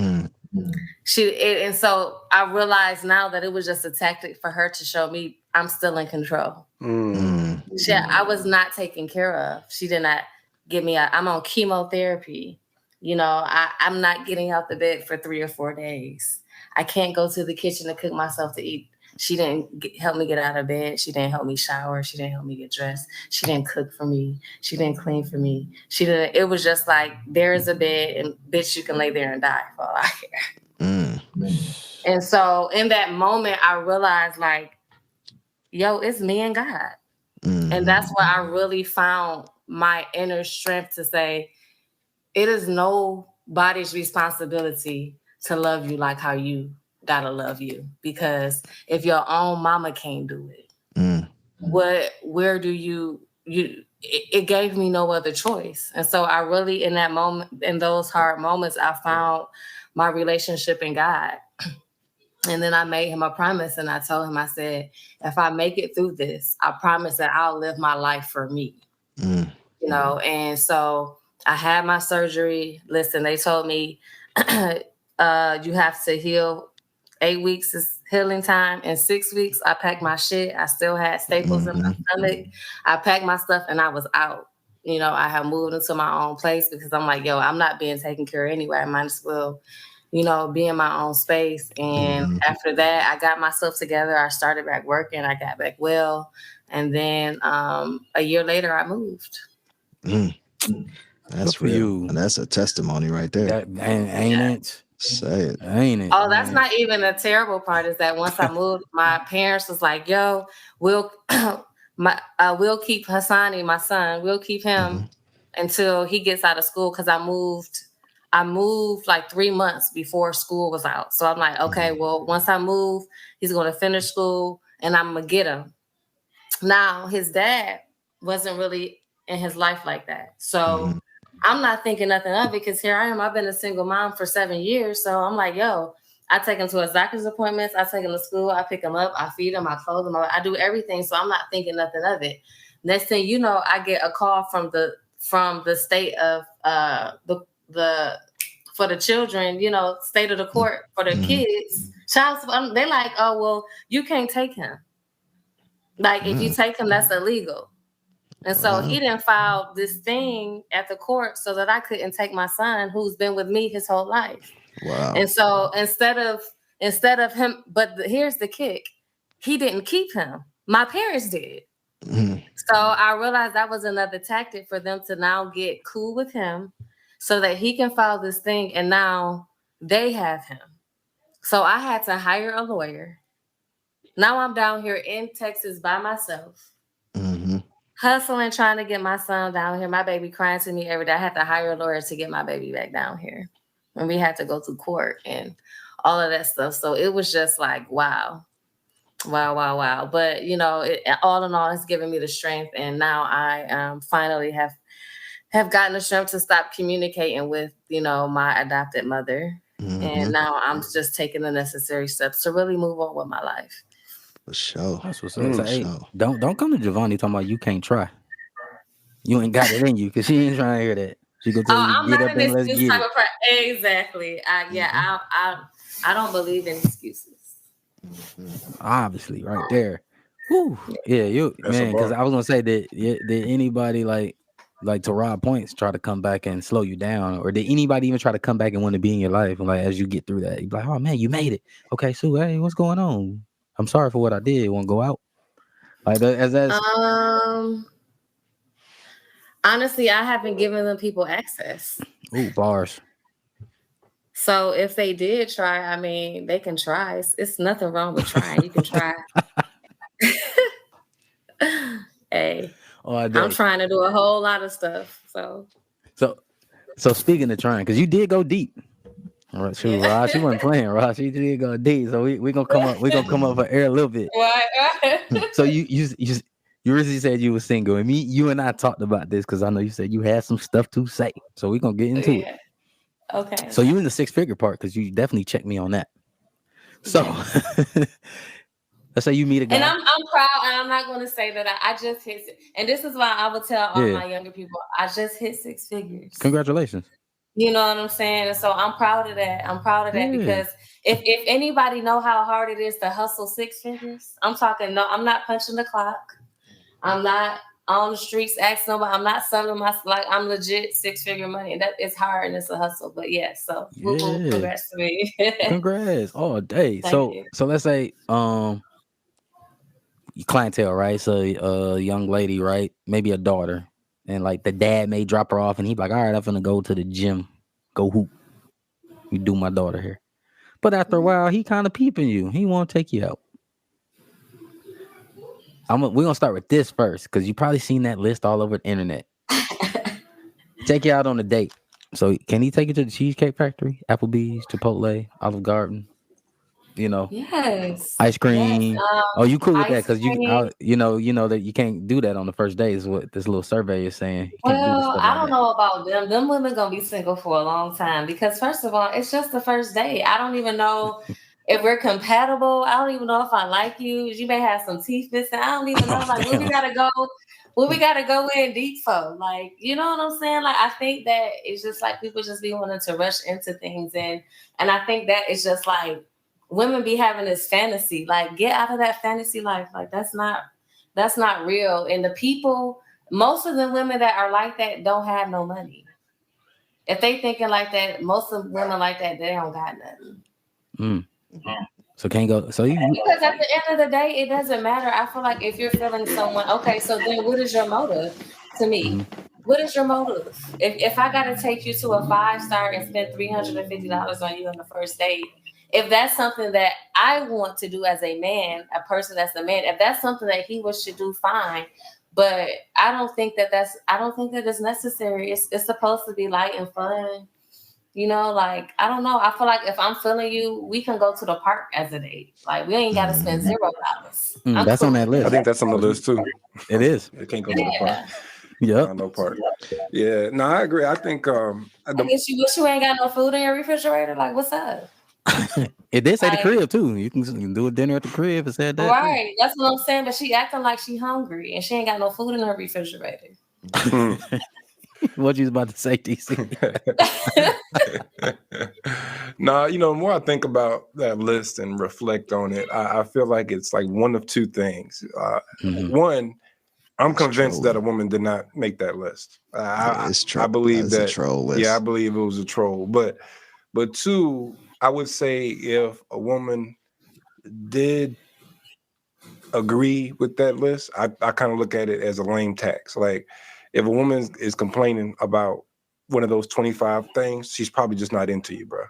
And so I realize now that it was just a tactic for her to show me I'm still in control. I was not taken care of. She did not give me I'm on chemotherapy. I'm not getting out the bed for 3 or 4 days. I can't go to the kitchen to cook myself to eat. She didn't help me get out of bed. She didn't help me shower. She didn't help me get dressed. She didn't cook for me. She didn't clean for me. She didn't. It was just like, there is a bed, and bitch, you can lay there and die for all I care. And so in that moment, I realized, like, yo, it's me and God. And that's where I really found my inner strength to say, it is nobody's responsibility to love you like how you gotta love you. Because if your own mama can't do it, where do it gave me no other choice. And so I really, in that moment, in those hard moments, I found my relationship in God. And then I made him a promise, and I told him, I said, if I make it through this, I promise that I'll live my life for me. And so I had my surgery. Listen, they told me you have to heal. 8 weeks is healing time. In 6 weeks, I packed my shit. I still had staples in my stomach. I packed my stuff, and I was out. I have moved into my own place because I'm like, yo, I'm not being taken care of anyway. I might as well, be in my own space. And after that, I got myself together. I started back working. I got back well. And then a year later, I moved. That's real. You. And that's a testimony right there. That ain't it? Say it. Ain't it? Oh, that's not even the terrible part is that once I moved, my parents was like, yo, we'll keep Hassani, my son, we'll keep him until he gets out of school. Cause I moved like 3 months before school was out. So I'm like, okay, well, once I move, he's going to finish school and I'm going to get him. Now his dad wasn't really in his life like that. So I'm not thinking nothing of it because here I am. I've been a single mom for 7 years. So I'm like, yo, I take him to his doctor's appointments. I take him to school. I pick him up. I feed him. I clothe him. I do everything. So I'm not thinking nothing of it. Next thing you know, I get a call from the state of for the children, state of the court for the kids. They're like, oh, well, you can't take him. Like if you take him, that's illegal. And so he didn't file this thing at the court so that I couldn't take my son who's been with me his whole life. Wow. And so instead of him, but here's the kick. He didn't keep him. My parents did. So I realized that was another tactic for them to now get cool with him so that he can file this thing. And now they have him. So I had to hire a lawyer. Now I'm down here in Texas by myself. Hustling, trying to get my son down here. My baby crying to me every day. I had to hire a lawyer to get my baby back down here. And we had to go to court and all of that stuff. So it was just like, wow. But, all in all, it's given me the strength. And now I finally have gotten the strength to stop communicating with, my adopted mother. And now I'm just taking the necessary steps to really move on with my life. For sure. That's what's up. Hey, don't come to Javonne talking about you can't try. You ain't got it in you because she ain't trying to hear that. She gonna tell you I'm get not up and let's get it. Exactly. I don't believe in excuses. Obviously, right there. Whew. Yeah, man. Because I was gonna say that. Did anybody like to rob points try to come back and slow you down, or did anybody even try to come back and want to be in your life? And like as you get through that, you be like, oh man, you made it. Okay, so hey, what's going on? I'm sorry for what I did. Want to go out? Like that? Honestly, I haven't given them people access. Ooh, bars. So if they did try, I mean, they can try. It's nothing wrong with trying. You can try. Hey, I'm trying to do a whole lot of stuff. So speaking of trying, because you did go deep. All right, shoot, Rod, she wasn't playing, Rod. She did go deep. So we gonna come up. We gonna come up for air a little bit. So you originally said you were single, and you and I talked about this because I know you said you had some stuff to say. So we gonna get into it. Okay. So you in the 6-figure part because you definitely checked me on that. So let's say you meet a guy, and I'm proud, and I'm not going to say that I just hit. And this is why I would tell all my younger people, I just hit 6 figures. Congratulations. You know what I'm saying? And so I'm proud of that. Because if anybody know how hard it is to hustle 6 figures, I'm talking. No, I'm not punching the clock. I'm not on the streets asking nobody. I'm not selling like I'm legit 6-figure money. And that is hard and it's a hustle. But so congrats to me. Congrats all day. So let's say clientele, right? So a young lady, right? Maybe a daughter. And like the dad may drop her off and he's like, all right, I'm gonna go to the gym, go hoop. You do my daughter here. But after a while, he kind of peeping you. He won't take you out. We're gonna start with this first because you probably seen that list all over the internet. Take you out on a date. So can he take you to the Cheesecake Factory, Applebee's, Chipotle, Olive Garden? Yes. Ice cream. Yes. You cool with that? Because you know that you can't do that on the first day is what this little survey is saying. Well, I don't know about them. Them women gonna be single for a long time because first of all, it's just the first date. I don't even know if we're compatible. I don't even know if I like you. You may have some teeth missing. I don't even know. Like where we gotta go in deep for. Like, you know what I'm saying? Like I think that it's just like people just be wanting to rush into things and I think that it's just like women be having this fantasy, like get out of that fantasy life. Like that's not real. And the people most of the women that are like that don't have no money. If they thinking like that, most of women like that, they don't got nothing. So can't go. So because at the end of the day, it doesn't matter. I feel like if you're feeling someone, okay, so then what is your motive to me? What is your motive? If I gotta take you to a 5-star and spend $350 on you on the first date, if that's something that I want to do as a man, a person that's a man, if that's something that he wishes to do, fine. But I don't think that it's necessary. It's supposed to be light and fun. You know, like, I don't know. I feel like if I'm feeling you, we can go to the park as a date. Like, we ain't got to spend $0. That's on that list. I think that's on the list too. It is. It can't go to the park. Yep. No park. Yeah. No, I agree. I think I guess you wish you ain't got no food in your refrigerator. Like, what's up? It did say the crib too. You can do a dinner at the crib. It said that. Right. That's what I'm saying. But she acting like she hungry and she ain't got no food in her refrigerator. What you was about to say, DC? No, the more I think about that list and reflect on it, I feel like it's like one of two things. One, I'm convinced that a woman did not make that list. I believe that. A troll list. Yeah, I believe it was a troll. But two, I would say if a woman did agree with that list, I kind of look at it as a lame tax. Like, if a woman is complaining about one of those 25 things, she's probably just not into you, bro.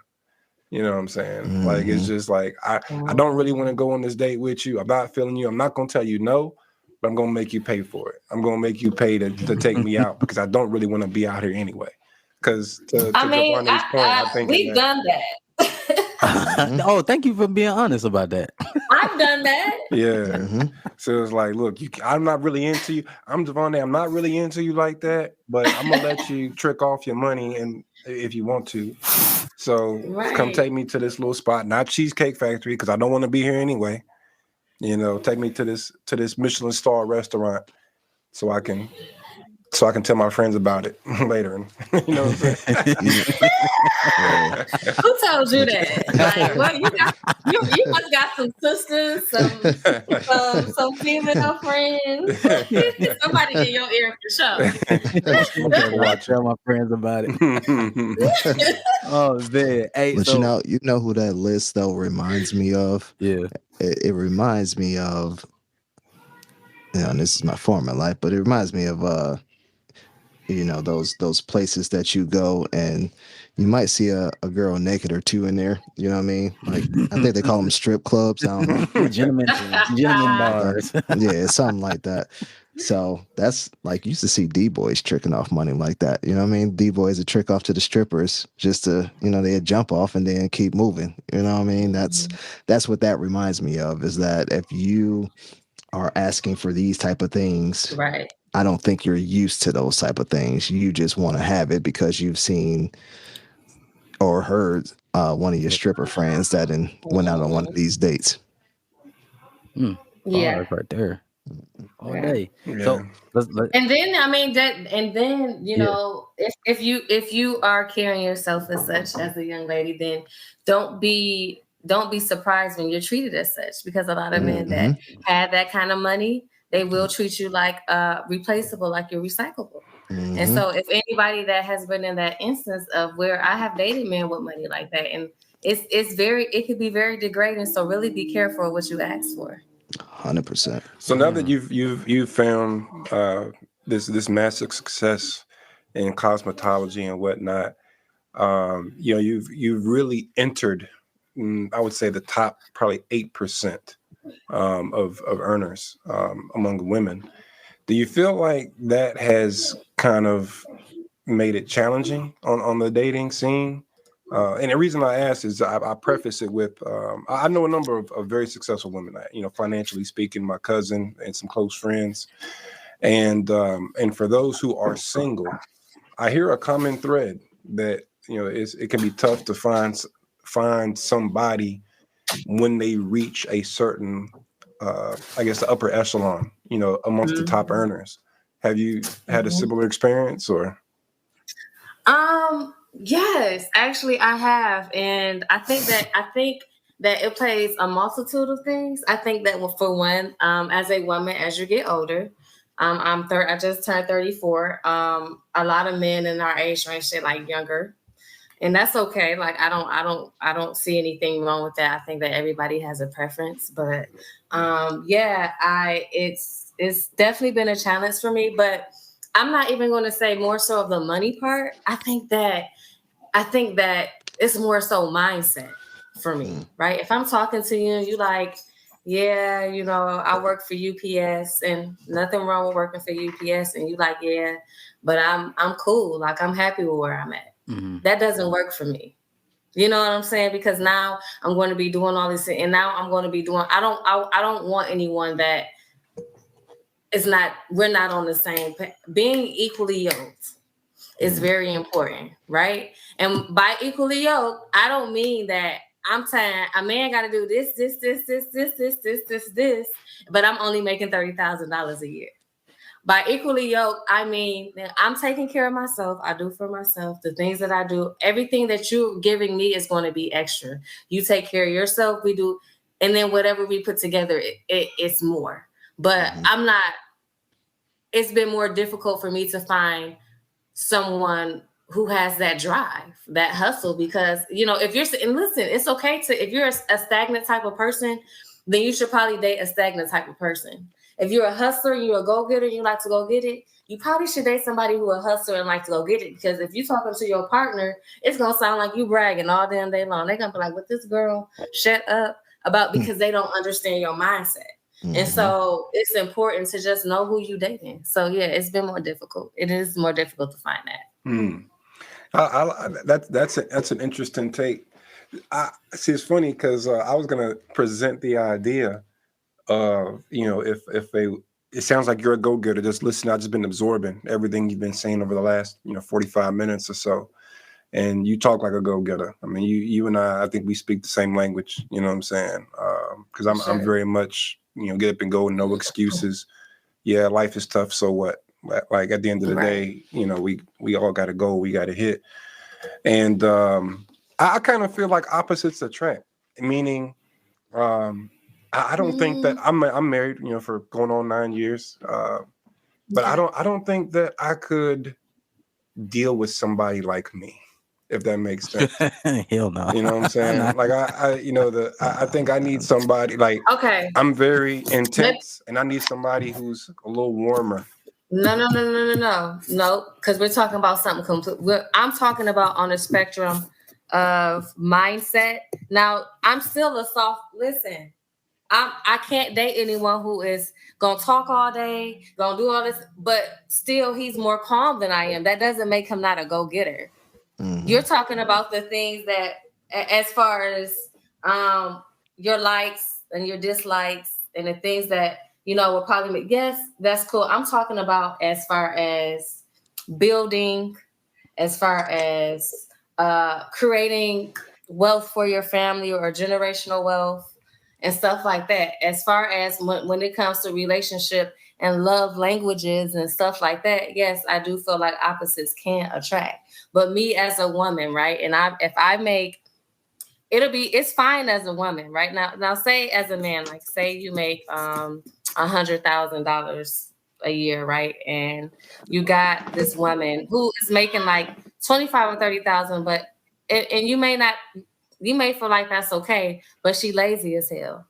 You know what I'm saying? Like, it's just like, I don't really want to go on this date with you. I'm not feeling you. I'm not going to tell you no, but I'm going to make you pay for it. I'm going to make you pay to take me out because I don't really want to be out here anyway. Because to Javonne's point, I think we've done that. Oh, thank you for being honest about that. I've done that. Yeah. So it's like, look, I'm not really into you. I'm Javonne. I'm not really into you like that, but I'm gonna let you trick off your money, and if you want to. So come take me to this little spot, not Cheesecake Factory, because I don't want to be here anyway. Take me to this Michelin star restaurant, so I can tell my friends about it later. You know what I'm saying? Who told you that? Like, what you must got some sisters, some female friends. Somebody in your ear for sure. I tell my friends about it. Oh man! Hey, but you know who that list though reminds me of? Yeah, it reminds me of. And this is my former life, but it reminds me of those places that you go and you might see a girl naked or two in there. You know what I mean? Like, I think they call them strip clubs. I don't know. gentlemen bars. Yeah, something like that. So that's like, you used to see D-boys tricking off money like that. You know what I mean? D-boys would trick off to the strippers just to, they'd jump off and then keep moving. You know what I mean? That's what that reminds me of, is that if you are asking for these type of things, right? I don't think you're used to those type of things. You just want to have it because you've seen or heard one of your stripper friends that went out on one of these dates. Yeah, right there. All day. Yeah. So and then if you are carrying yourself as such as a young lady, then don't be surprised when you're treated as such, because a lot of men that have that kind of money, they will treat you like replaceable, like you're recyclable. And so if anybody that has been in that instance of where I have dated men with money like that, and it could be very degrading. So really be careful of what you ask for. 100%. So now that you've found this massive success in cosmetology and whatnot, you've really entered, I would say, the top probably 8% of earners among women. Do you feel like that has kind of made it challenging on the dating scene? And the reason I ask is I preface it with I know a number of very successful women, financially speaking, my cousin and some close friends. And for those who are single, I hear a common thread that, it can be tough to find somebody when they reach a certain, I guess, the upper echelon, amongst the top earners. Have you had a similar experience, or? Yes, actually I have. And I think that it plays a multitude of things. I think that for one, as a woman, as you get older, I just turned 34. A lot of men in our age range, they like younger. And that's okay. Like I don't see anything wrong with that. I think that everybody has a preference, but it's definitely been a challenge for me. But I'm not even going to say more so of the money part. I think that it's more so mindset for me, right? If I'm talking to you and you like, yeah, you know, I work for UPS and nothing wrong with working for UPS, and you like, yeah, but I'm cool. Like I'm happy with where I'm at. That doesn't work for me. You know what I'm saying? Because now I'm going to be doing all this, and now I'm going to be doing. I don't want anyone that is not. We're not on the same. Being equally yoked is very important, right? And by equally yoked, I don't mean that I'm saying a man got to do this, but I'm only making $30,000 a year. By equally yoked, I mean, I'm taking care of myself. I do for myself. The things that I do, everything that you're giving me is going to be extra. You take care of yourself, we do. And then whatever we put together, it's more. But I'm not, it's been more difficult for me to find someone who has that drive, that hustle, because, you know, if you're, and listen, it's okay to, if you're a stagnant type of person, then you should probably date a stagnant type of person. If you're a hustler, you're a go-getter, you like to go get it, you probably should date somebody who a hustler and like to go get it. Because if you're talking to your partner, it's going to sound like you bragging all damn day long. They're going to be like, with this girl, shut up about, because they don't understand your mindset. And so it's important to just know who you dating. So yeah, it's been more difficult. It is more difficult to find that. That's an interesting take. See, it's funny because I was going to present the idea of, you know, if it sounds like you're a go-getter, just listening. I've just been absorbing everything you've been saying over the last, 45 minutes or so. And you talk like a go-getter. I mean, you and I think we speak the same language, you know what I'm saying? Because I'm very much, get up and go, no excuses. Yeah, life is tough, so what? Like at the end of the day, we all got to go, we got to hit. And I kind of feel like opposites attract, meaning I don't think that I'm married, for going on 9 years. But I don't think that I could deal with somebody like me, if that makes sense. Hell no. You know what I'm saying? Like I think I need somebody like, I'm very intense and I need somebody who's a little warmer. No, because we're talking about something complete. I'm talking about on a spectrum of mindset. Now, I'm still a soft, listen, I can't date anyone who is gonna talk all day, gonna do all this, but still he's more calm than I am. That doesn't make him not a go-getter. You're talking about the things that, as far as your likes and your dislikes and the things that will probably make, yes, that's cool. I'm talking about as far as building, as far as creating wealth for your family or generational wealth and stuff like that. As far as when it comes to relationship and love languages and stuff like that, yes, I do feel like opposites can attract. But me as a woman, right? And if I make, it's fine as a woman, right? Now say as a man, like say you make $100,000 a year, right? And you got this woman who is making like 25 or 30,000, but and you may feel like that's okay, but she lazy as hell.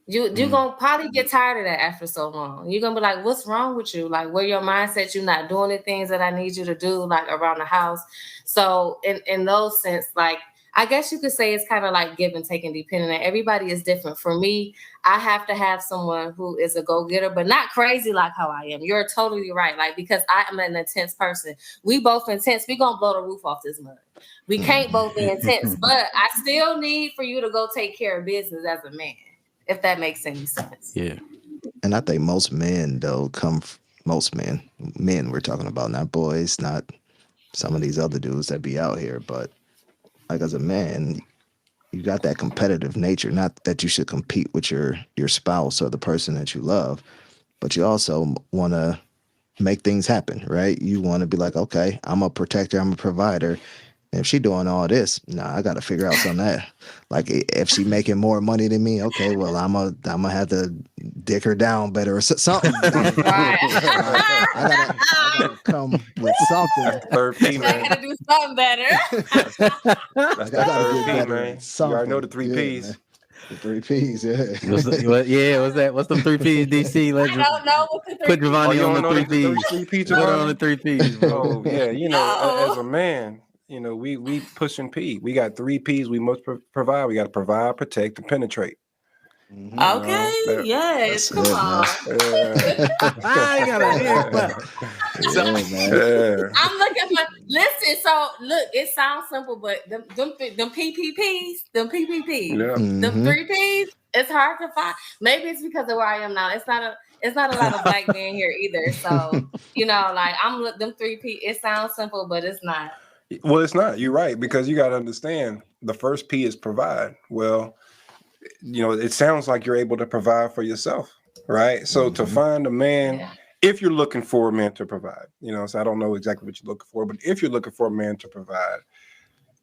You're gonna probably get tired of that after so long. You're gonna be like, what's wrong with you? Like, where your mindset, you're not doing the things that I need you to do, like around the house. So in those sense, like, I guess you could say it's kind of like give and take and depending on everybody is different. For me, I have to have someone who is a go-getter, but not crazy like how I am. You're totally right. Like, because I am an intense person. We both intense. We're going to blow the roof off this mud. We can't both be intense, but I still need for you to go take care of business as a man, if that makes any sense. Yeah. And I think most men, though, men we're talking about, not boys, not some of these other dudes that be out here, but like as a man, you got that competitive nature. Not that you should compete with your spouse or the person that you love, but you also want to make things happen, right? You want to be like, okay, I'm a protector, I'm a provider. If she doing all this, nah, I got to figure out something that, like, if she making more money than me, okay, well, I'm gonna have to dick her down better or something. Like, Right. I gotta come with something. Third P, I man. gotta do something better. That's I that gotta third get P, better man. at something. You already know the three Yeah, P's. man. The 3 P's, yeah. What's that? What's the 3 P's, DC? Let's I don't know what the put three Oh, Javonne you on the don't know 3 P's. three P's, Put her on the Javonne? 3 P's, bro. Oh yeah, you know, as a No. man, you know, we pushing P. We got 3 P's. We must provide. We got to provide, protect, and penetrate. Mhm. You know, Okay. that, Yes. That's Come it, on. I got a hand clap. So, Yeah, man. yeah. I'm looking for. Listen. So look, it sounds simple, but them PPPs, them Yeah. them Mhm. 3 P's. It's hard to find. Maybe it's because of where I am now. It's not a lot of black men here either. So like them 3 P. It sounds simple, but it's not. Well, it's not. You're right, because you got to understand the first P is provide. Well, it sounds like you're able to provide for yourself, right? So to find a man, Yeah. if you're looking for a man to provide, so I don't know exactly what you're looking for, but if you're looking for a man to provide,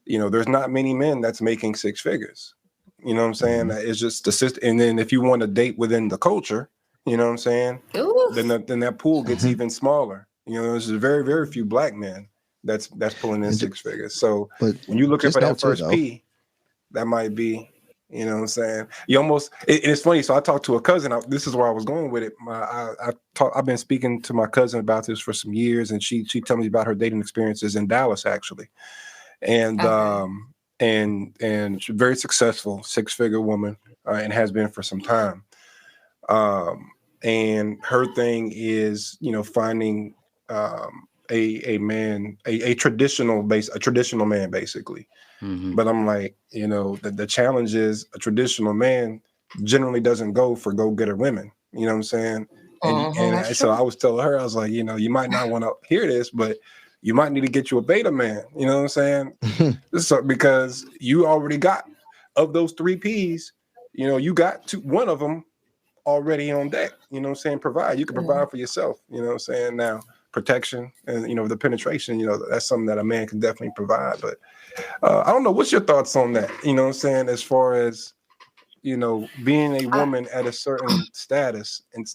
there's not many men that's making six figures. You know what I'm saying? It's just the system. And then if you want to date within the culture, you know what I'm saying? Ooh. Then that pool gets even smaller. There's very, very few black men that's pulling in six figures. So But when you're looking just for know that too, first though. P, that might be, you know what I'm saying? You almost, it's funny. So I talked to a cousin. This is where I was going with it. I've been speaking to my cousin about this for some years, and she told me about her dating experiences in Dallas, actually. And and she's a very successful six-figure woman, and has been for some time. And her thing is, finding a man, a traditional man, basically. But I'm like, the challenge is a traditional man generally doesn't go for go-getter women. You know what I'm saying? And so I was telling her, I was like, you might not want to hear this, but you might need to get you a beta man. You know what I'm saying? So, because you already got, of those 3 P's, you got one of them already on deck. You know what I'm saying? Provide. You can provide for yourself. You know what I'm saying? Now, protection and the penetration, that's something that a man can definitely provide. But I don't know. What's your thoughts on that? You know what I'm saying? As far as, being a woman at a certain status, and,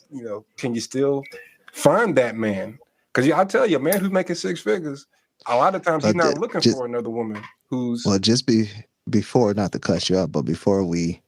can you still find that man? Because I tell you, a man who's making six figures, a lot of times he's not looking for another woman who's. Well, before, not to cut you up, but before we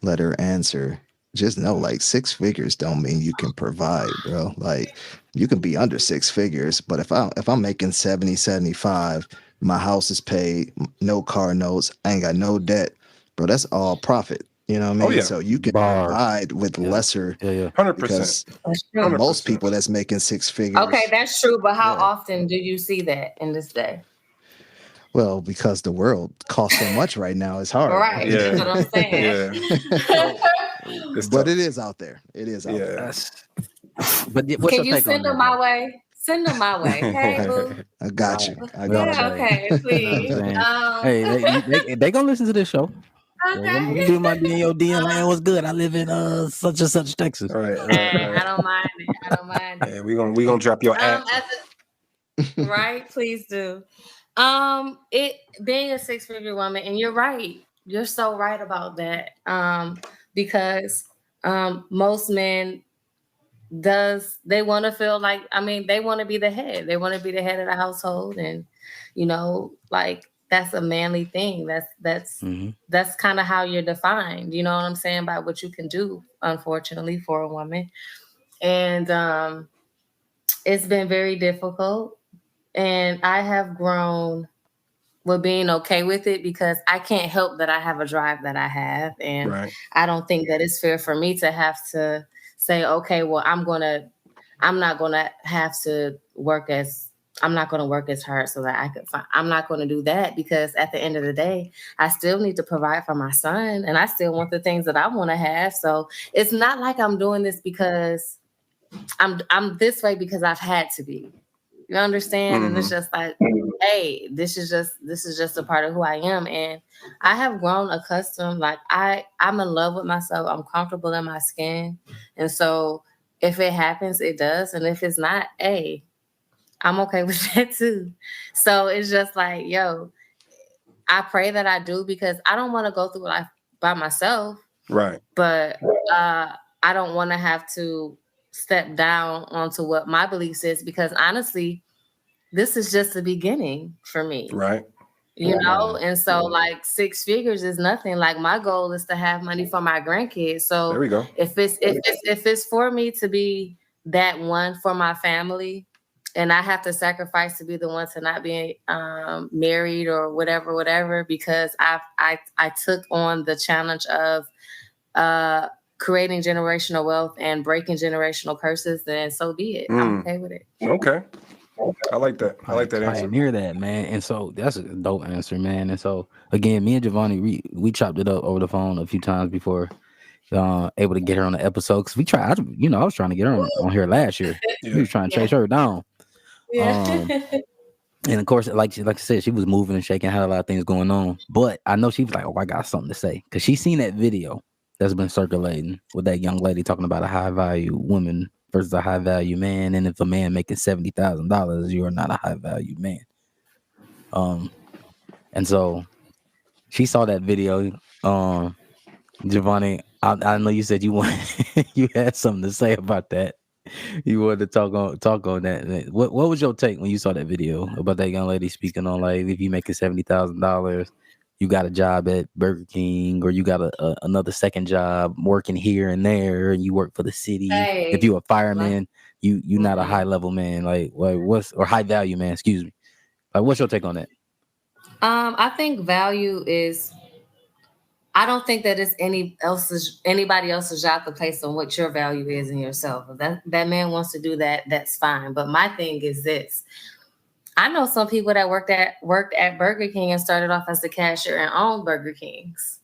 let her answer, just know, like, six figures don't mean you can provide, bro. Like, you can be under six figures, but if I'm making 70, 75, my house is paid, no car notes, I ain't got no debt, bro, that's all profit. You know what I mean? Oh, yeah. So you can provide with lesser. 100%. Because That's true. most people that's making six figures. Okay, that's true. But how often do you see that in this day? Well, because the world costs so much right now, it's hard. Right. Yeah. That's what I'm saying. But it is out there. It is out there. But what's Can your you take on send them that, my way? Send them my way. Hey, boo. I got you. Yeah, okay, please. You know hey, they gonna listen to this show. Okay. You might be in your DM like, hey, what's good? I live in such and such Texas. Right. I don't mind it. Yeah, we gonna drop your app. Right, please do. It being a six-figure woman, and you're right. You're so right about that. Because most men they want to feel like, they want to be the head. They want to be the head of the household, and like that's a manly thing. That's kind of how you're defined. You know what I'm saying? By what you can do, unfortunately, for a woman. And it's been very difficult. And I have grown with being okay with it, because I can't help that I have a drive that I have. And I don't think that it's fair for me to have to say, okay, well, I'm not going to work as hard so that I could I'm not going to do that, because at the end of the day, I still need to provide for my son, and I still want the things that I want to have. So it's not like I'm doing this because I'm this way because I've had to be. You understand? And it's just like, hey, this is just a part of who I am. And I have grown accustomed, like I'm in love with myself. I'm comfortable in my skin. And so if it happens, it does. And if it's not, hey, I'm okay with that too. So it's just like, yo, I pray that I do, because I don't want to go through life by myself. Right. But I don't want to have to step down onto what my beliefs is, because honestly, this is just the beginning for me. Right. You know, and so like 6 figures is nothing. Like my goal is to have money for my grandkids. So There we go. if it's for me to be that one for my family, and I have to sacrifice to be the one to not be married or whatever, because I took on the challenge of creating generational wealth and breaking generational curses, then so be it. I'm okay with it. Okay. I like that. I like that I answer. didn't hear that, man. And so that's a dope answer, man. And so again, me and Javonne, we chopped it up over the phone a few times before able to get her on the episode, because we tried. I was trying to get her on here last year. We was trying to chase her down. Yeah. And of course, like I said, she was moving and shaking, had a lot of things going on. But I know she was like, "Oh, I got something to say," because she seen that video that's been circulating with that young lady talking about a high value woman versus a high value man, and if a man making $70,000, you are not a high value man. And so she saw that video. Javonne, I know you said you want you had something to say about that. You wanted to talk on that. What was your take when you saw that video about that young lady speaking on, like, if you making $70,000, you got a job at Burger King, or you got another second job working here and there, and you work for the city. Hey, if you a fireman, you not a high level man, like or high value man, excuse me. Like, what's your take on that? I think value is, I don't think that it's anybody else's job to place on what your value is in yourself. If that man wants to do that, that's fine. But my thing is this. I know some people that worked at Burger King and started off as the cashier and owned Burger Kings.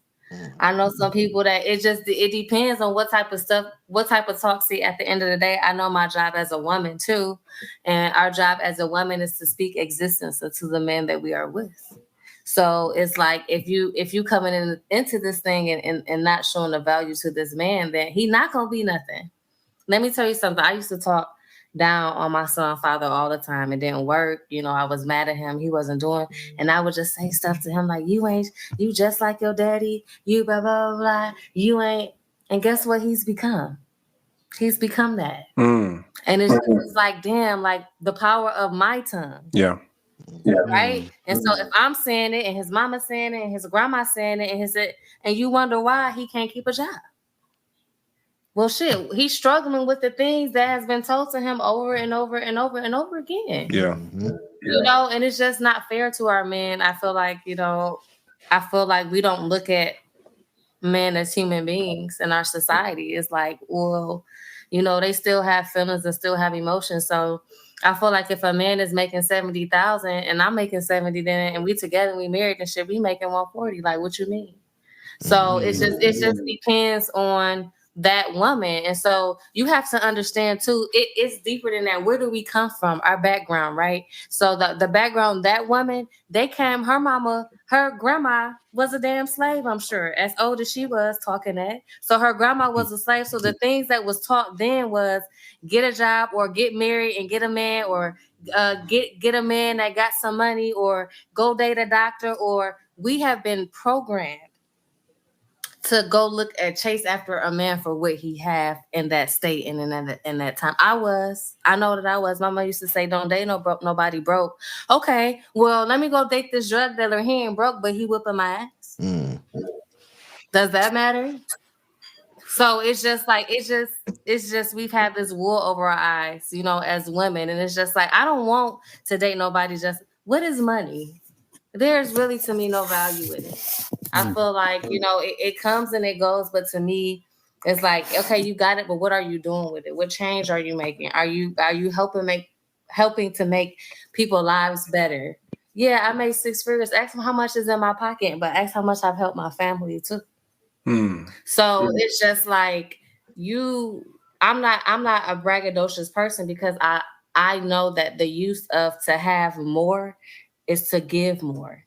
I know some people that it depends on what type of talk. See, at the end of the day, I know my job as a woman too. And our job as a woman is to speak existence to the men that we are with. So it's like, if you coming into this thing and not showing the value to this man, then he not gonna be nothing. Let me tell you something. I used to talk down on my son father all the time. It didn't work. I was mad at him. He wasn't doing, and I would just say stuff to him like, you just like your daddy, you blah blah blah, you ain't. And guess what he's become? He's become that. And it's like, damn, like the power of my tongue. Yeah. Right. And so if I'm saying it and his mama saying it and his grandma saying it and you wonder why he can't keep a job. Well, shit, he's struggling with the things that has been told to him over and over and over and over again. Yeah. And it's just not fair to our men. I feel like, we don't look at men as human beings in our society. It's like, well, they still have feelings and still have emotions. So I feel like if a man is making 70,000 and I'm making 70, then and we together, we married and shit, we making 140. Like, what you mean? So it just depends on that woman. And so you have to understand too, it's deeper than that. Where do we come from? Our background, right? So the background, that woman, her grandma was a damn slave, I'm sure, as old as she was talking that. So her grandma was a slave. So the things that was taught then was get a job or get married and get a man, or get a man that got some money, or go date a doctor, or we have been programmed to go chase after a man for what he have in that state and in that time. I know that I was. My mom used to say, "Don't date nobody broke." Okay, well, let me go date this drug dealer. He ain't broke, but he whipping my ass. Does that matter? So it's just like we've had this wool over our eyes, as women, and it's just like, I don't want to date nobody. Just what is money? There's really, to me, no value in it. I feel like, it comes and it goes, but to me, it's like, okay, you got it, but what are you doing with it? What change are you making? Are you helping to make people's lives better? Yeah, I made 6 figures. Ask them how much is in my pocket, but ask how much I've helped my family too. So it's just like, I'm not a braggadocious person, because I know that the use of to have more is to give more.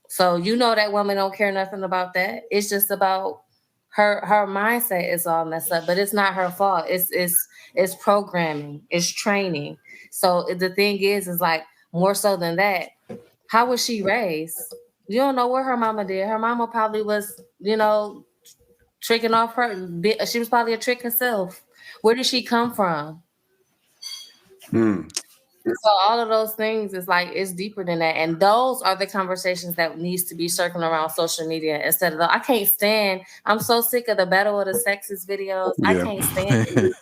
So that woman don't care nothing about that. It's just about her mindset is all messed up, but it's not her fault. It's programming, it's training. So the thing is like, more so than that, how was she raised? You don't know what her mama did. Her mama probably was, tricking off her. She was probably a trick herself. Where did she come from? So all of those things is like it's deeper than that, and those are the conversations that needs to be circling around social media instead of I can't stand. I'm so sick of the battle of the sexes videos. I can't stand it.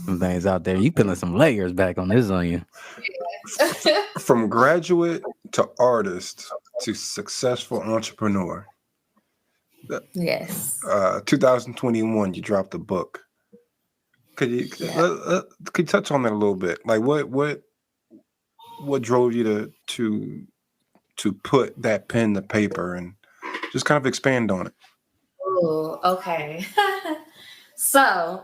Some things out there. You peeling some layers back on this on you. From graduate to artist to successful entrepreneur. Yes. 2021, you dropped a book. Could you touch on that a little bit? Like what drove you to put that pen to paper and just kind of expand on it? Oh, okay. So,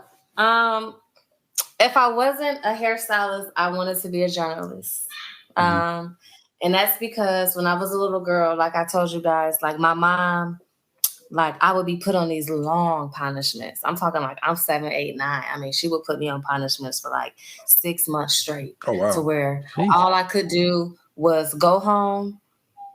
if I wasn't a hairstylist, I wanted to be a journalist. And that's because when I was a little girl, like I told you guys, like my mom, like I would be put on these long punishments. I'm talking like I'm 7, 8, 9. I mean, she would put me on punishments for like 6 months straight. Oh, wow. To where all I could do was go home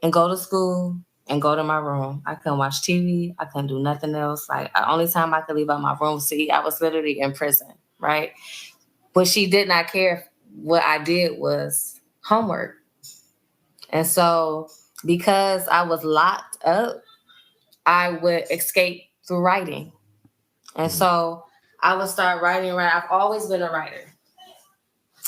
and go to school and go to my room. I couldn't watch TV. I couldn't do nothing else. Like the only time I could leave out my room was to eat. I was literally in prison, right? But she did not care. What I did was homework. And so because I was locked up, I would escape through writing. And so I would start writing. I've always been a writer.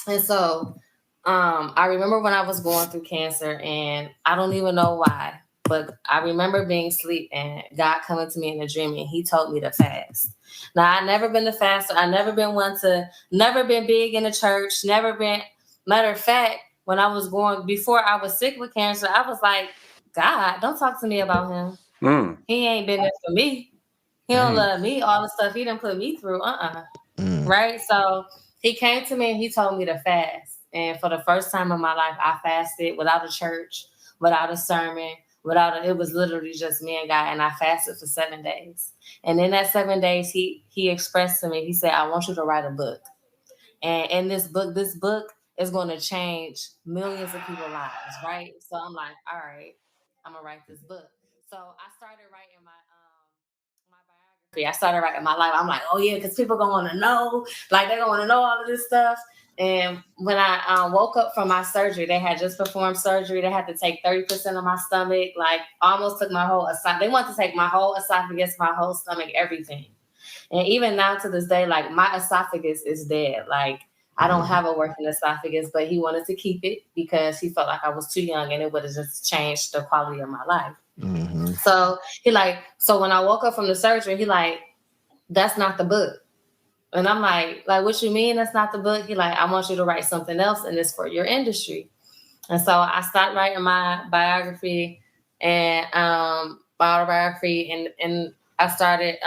And so I remember when I was going through cancer, and I don't even know why, but I remember being asleep and God coming to me in a dream, and he told me to fast. Now, I've never been a faster. I've never been never been big in the church, never been. Matter of fact, when I was before I was sick with cancer, I was like, God, don't talk to me about him. He ain't been there for me. He don't love me. All the stuff he done put me through. Right? So he came to me and he told me to fast. And for the first time in my life, I fasted without a church, without a sermon, it was literally just me and God. And I fasted for 7 days. And in that 7 days, he expressed to me, he said, I want you to write a book. And in this book is going to change millions of people's lives, right? So I'm like, all right, I'm gonna write this book. So I started writing my biography. I started writing my life. I'm like, oh yeah, because people gonna want to know, like they're gonna want to know all of this stuff. And when I woke up from my surgery, they had just performed surgery. They had to take 30% of my stomach, like almost took my whole esophagus. They wanted to take my whole esophagus, my whole stomach, everything. And even now to this day, like my esophagus is dead. Like I don't have a working esophagus, but he wanted to keep it because he felt like I was too young and it would have just changed the quality of my life. So so when I woke up from the surgery, he like, that's not the book. And I'm like, what you mean that's not the book? He like, I want you to write something else and it's for your industry. And so I started writing my biography and autobiography and I started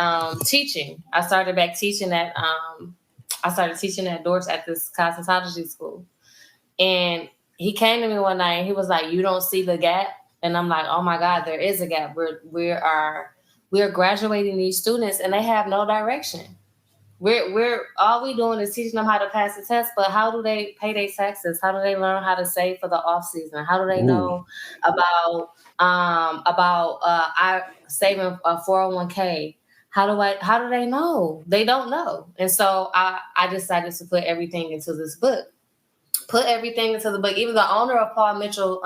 teaching. I started back teaching at Dortch at this cosmetology school. And he came to me one night and he was like, you don't see the gap? And I'm like, oh my God, there is a gap. We're graduating these students and they have no direction. We're all we doing is teaching them how to pass the test, but how do they pay their taxes? How do they learn how to save for the off season? How do they know about I saving a 401k? How do they know? They don't know. And so I decided to put everything into this book. Put everything into the book. Even the owner of Paul Mitchell,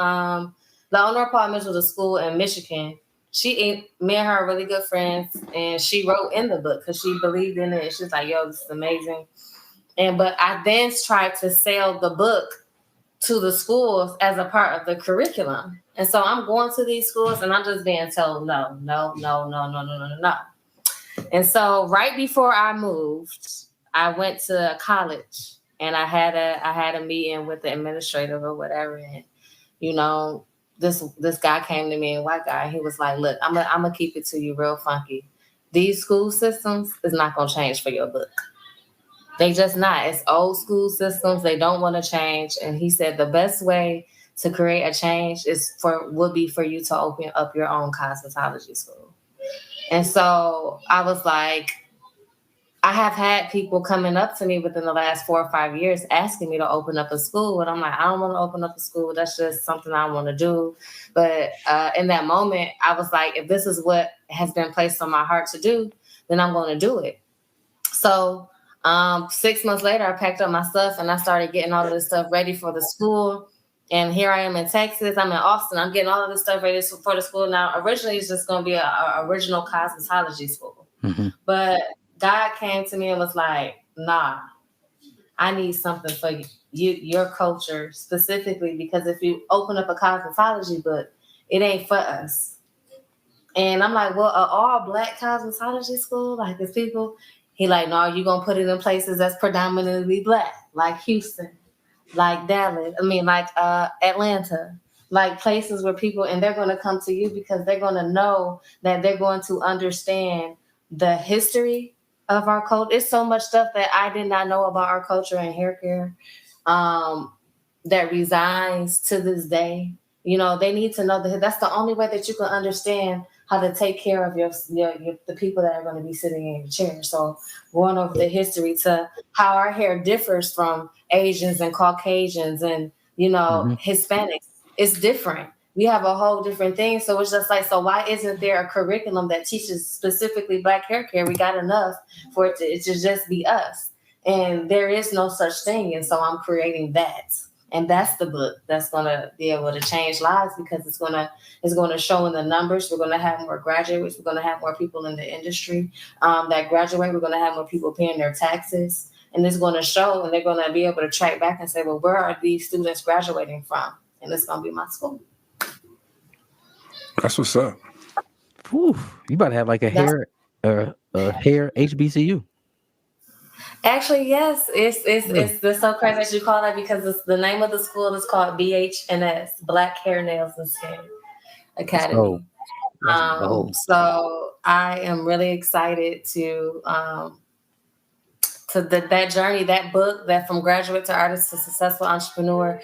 the school in Michigan, me and her are really good friends, and she wrote in the book because she believed in it. She's like, yo, this is amazing. But I then tried to sell the book to the schools as a part of the curriculum. And so I'm going to these schools and I'm just being told, no. And so right before I moved, I went to college and I had a meeting with the administrator or whatever. And, this guy came to me, a white guy. He was like, look, I'm gonna keep it to you real funky. These school systems is not going to change for your book. They just not. It's old school systems. They don't want to change. And he said the best way to create a change would be for you to open up your own cosmetology school. And so I was like, I have had people coming up to me within the last 4 or 5 years asking me to open up a school, and I'm like, I don't want to open up a school. That's just something I want to do. But in that moment, I was like, if this is what has been placed on my heart to do, then I'm going to do it. So 6 months later, I packed up my stuff and I started getting all of this stuff ready for the school. And here I am in Texas. I'm in Austin. I'm getting all of this stuff ready for the school. Now, originally, it's just going to be an original cosmetology school. Mm-hmm. But God came to me and was like, nah, I need something for your culture specifically, because if you open up a cosmetology book, it ain't for us. And I'm like, well, an all-black cosmetology school? Like, there's people... He like, no, you're going to put it in places that's predominantly Black, like Houston, like Dallas, like Atlanta, like places where people, and they're going to come to you because they're going to know that they're going to understand the history of our culture. It's so much stuff that I did not know about our culture and hair care that resides to this day. You know, they need to know that that's the only way that you can understand how to take care of the people that are going to be sitting in your chair. So going over the history to how our hair differs from Asians and Caucasians and, Hispanics. It's different. We have a whole different thing. So it's just like, so why isn't there a curriculum that teaches specifically Black hair care? We got enough for it to just be us. And there is no such thing. And so I'm creating that. And that's the book that's going to be able to change lives, because it's going to show in the numbers. We're going to have more graduates. We're going to have more people in the industry that graduate. We're going to have more people paying their taxes. And it's going to show, and they're going to be able to track back and say, well, where are these students graduating from? And it's going to be my school. That's what's up. Whew, you about to have like a hair HBCU. Actually, yes, it's so crazy that you call that, because it's the name of the school is called BHNS, Black Hair, Nails and Skin Academy. So I am really excited to that journey, that book, that from graduate to artist to successful entrepreneur.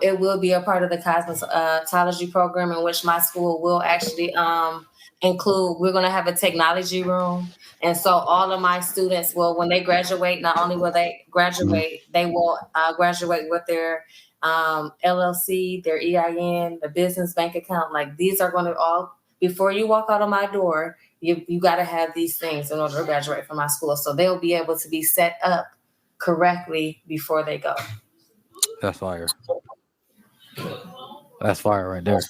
It will be a part of the cosmetology program, in which my school will actually include. We're going to have a technology room. And so all of my students will, when they graduate, not only will they graduate, they will graduate with their LLC, their EIN, the business bank account. Like, these are going to all, before you walk out of my door, you got to have these things in order to graduate from my school. So they'll be able to be set up correctly before they go. That's fire. That's fire right there.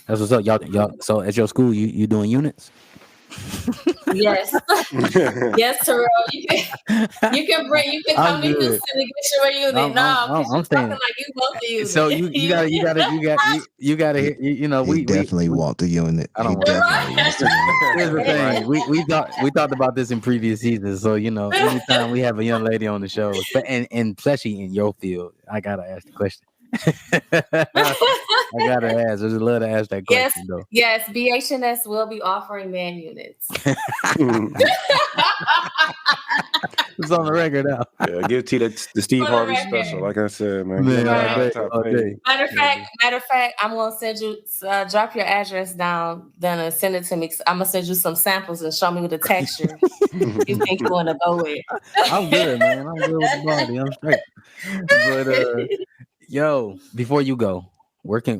That's what's up, y'all. So at your school, you doing units? Yes. Yes, Terrell. You can come to Houston and get your unit. I'm saying like you want the unit. So you gotta we definitely want the unit. I don't definitely want the unit. Here's the thing. We talked about this in previous seasons. So anytime we have a young lady on the show, and especially in your field, I gotta ask the question. I gotta ask. I just love to ask that question, though. Yes, BHNS will be offering man units. It's on the record now. Yeah, give T the Steve Harvey special. Like I said, man. Matter of fact, I'm gonna send you. Drop your address down, then and send it to me. I'm gonna send you some samples and show me the texture you think you want to go with. I'm good, man. I'm good with the body. I'm straight. But yo, before you go, where can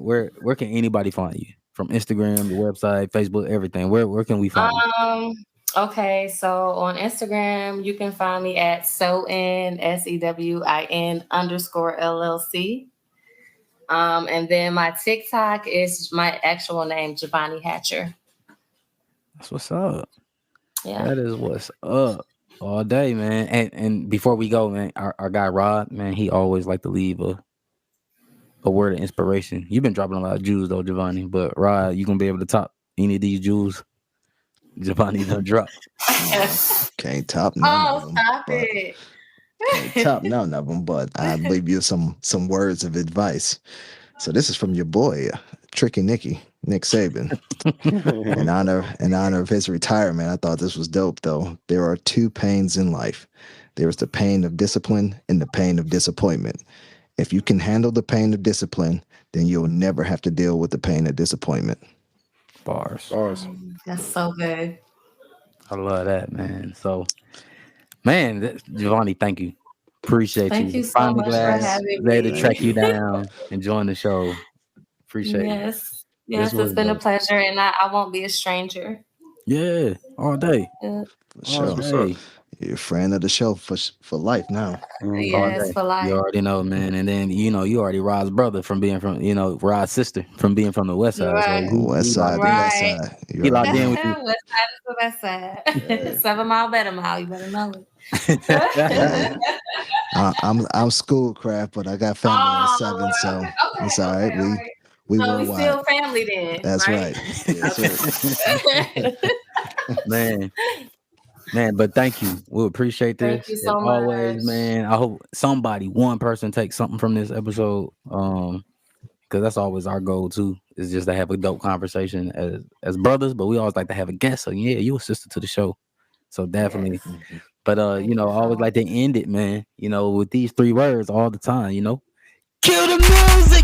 anybody find you? From Instagram, the website, Facebook, everything. Where can we find you? Okay, so on Instagram, you can find me at SEWIN _LLC. And then my TikTok is my actual name, Javonne Hatcher. That's what's up. Yeah. That is what's up all day, man. And before we go, man, our guy Rod, man, he always like to leave a word of inspiration. You've been dropping a lot of jewels though, Javonne, but Rod, you gonna be able to top any of these jewels Javonne done drop? Can't top none of them. Stop it. Can't top none of them, but I'll leave you some words of advice. So this is from your boy, Tricky Nick Saban. in honor of his retirement. I thought this was dope though. There are two pains in life. There is the pain of discipline and the pain of disappointment. If you can handle the pain of discipline, then you'll never have to deal with the pain of disappointment. Bars. That's so good. I love that, man. So, man, Javonne, thank you. Appreciate Thank you. you so Finally much for glad having they to me. Thank track you you. down and join the show. Appreciate it. Yes. This Yes, was it's been a dope. pleasure, and I won't be a stranger. Yeah, all day. Yeah. For All That's sure. what's up. day. You're a friend of the show for life now. All Yes, day. for You life. already know, man. And then you already Rod's brother from being from Rod's sister from being from the West Side. So Right. West he side locked to in. west Right. side. You He already locked in know. with you. West side is the best side. Hey, 7 mile, better mile. You better know hey. it. I'm schoolcraft, but I got family at Oh, 7, Lord. so Okay, it's okay, all right. okay, all We right. we So we worldwide. still family then, That's right? right. Yes, sir. Okay. man. Man, but thank you. We appreciate Thank this you as so always, much. man. I hope one person takes something from this episode. Because that's always our goal too, is just to have a dope conversation as brothers, but we always like to have a guest. So yeah, you a sister to the show. So definitely. Yes. But Thank I you so always like much. to end it, man, with these 3 words all the time, kill the music.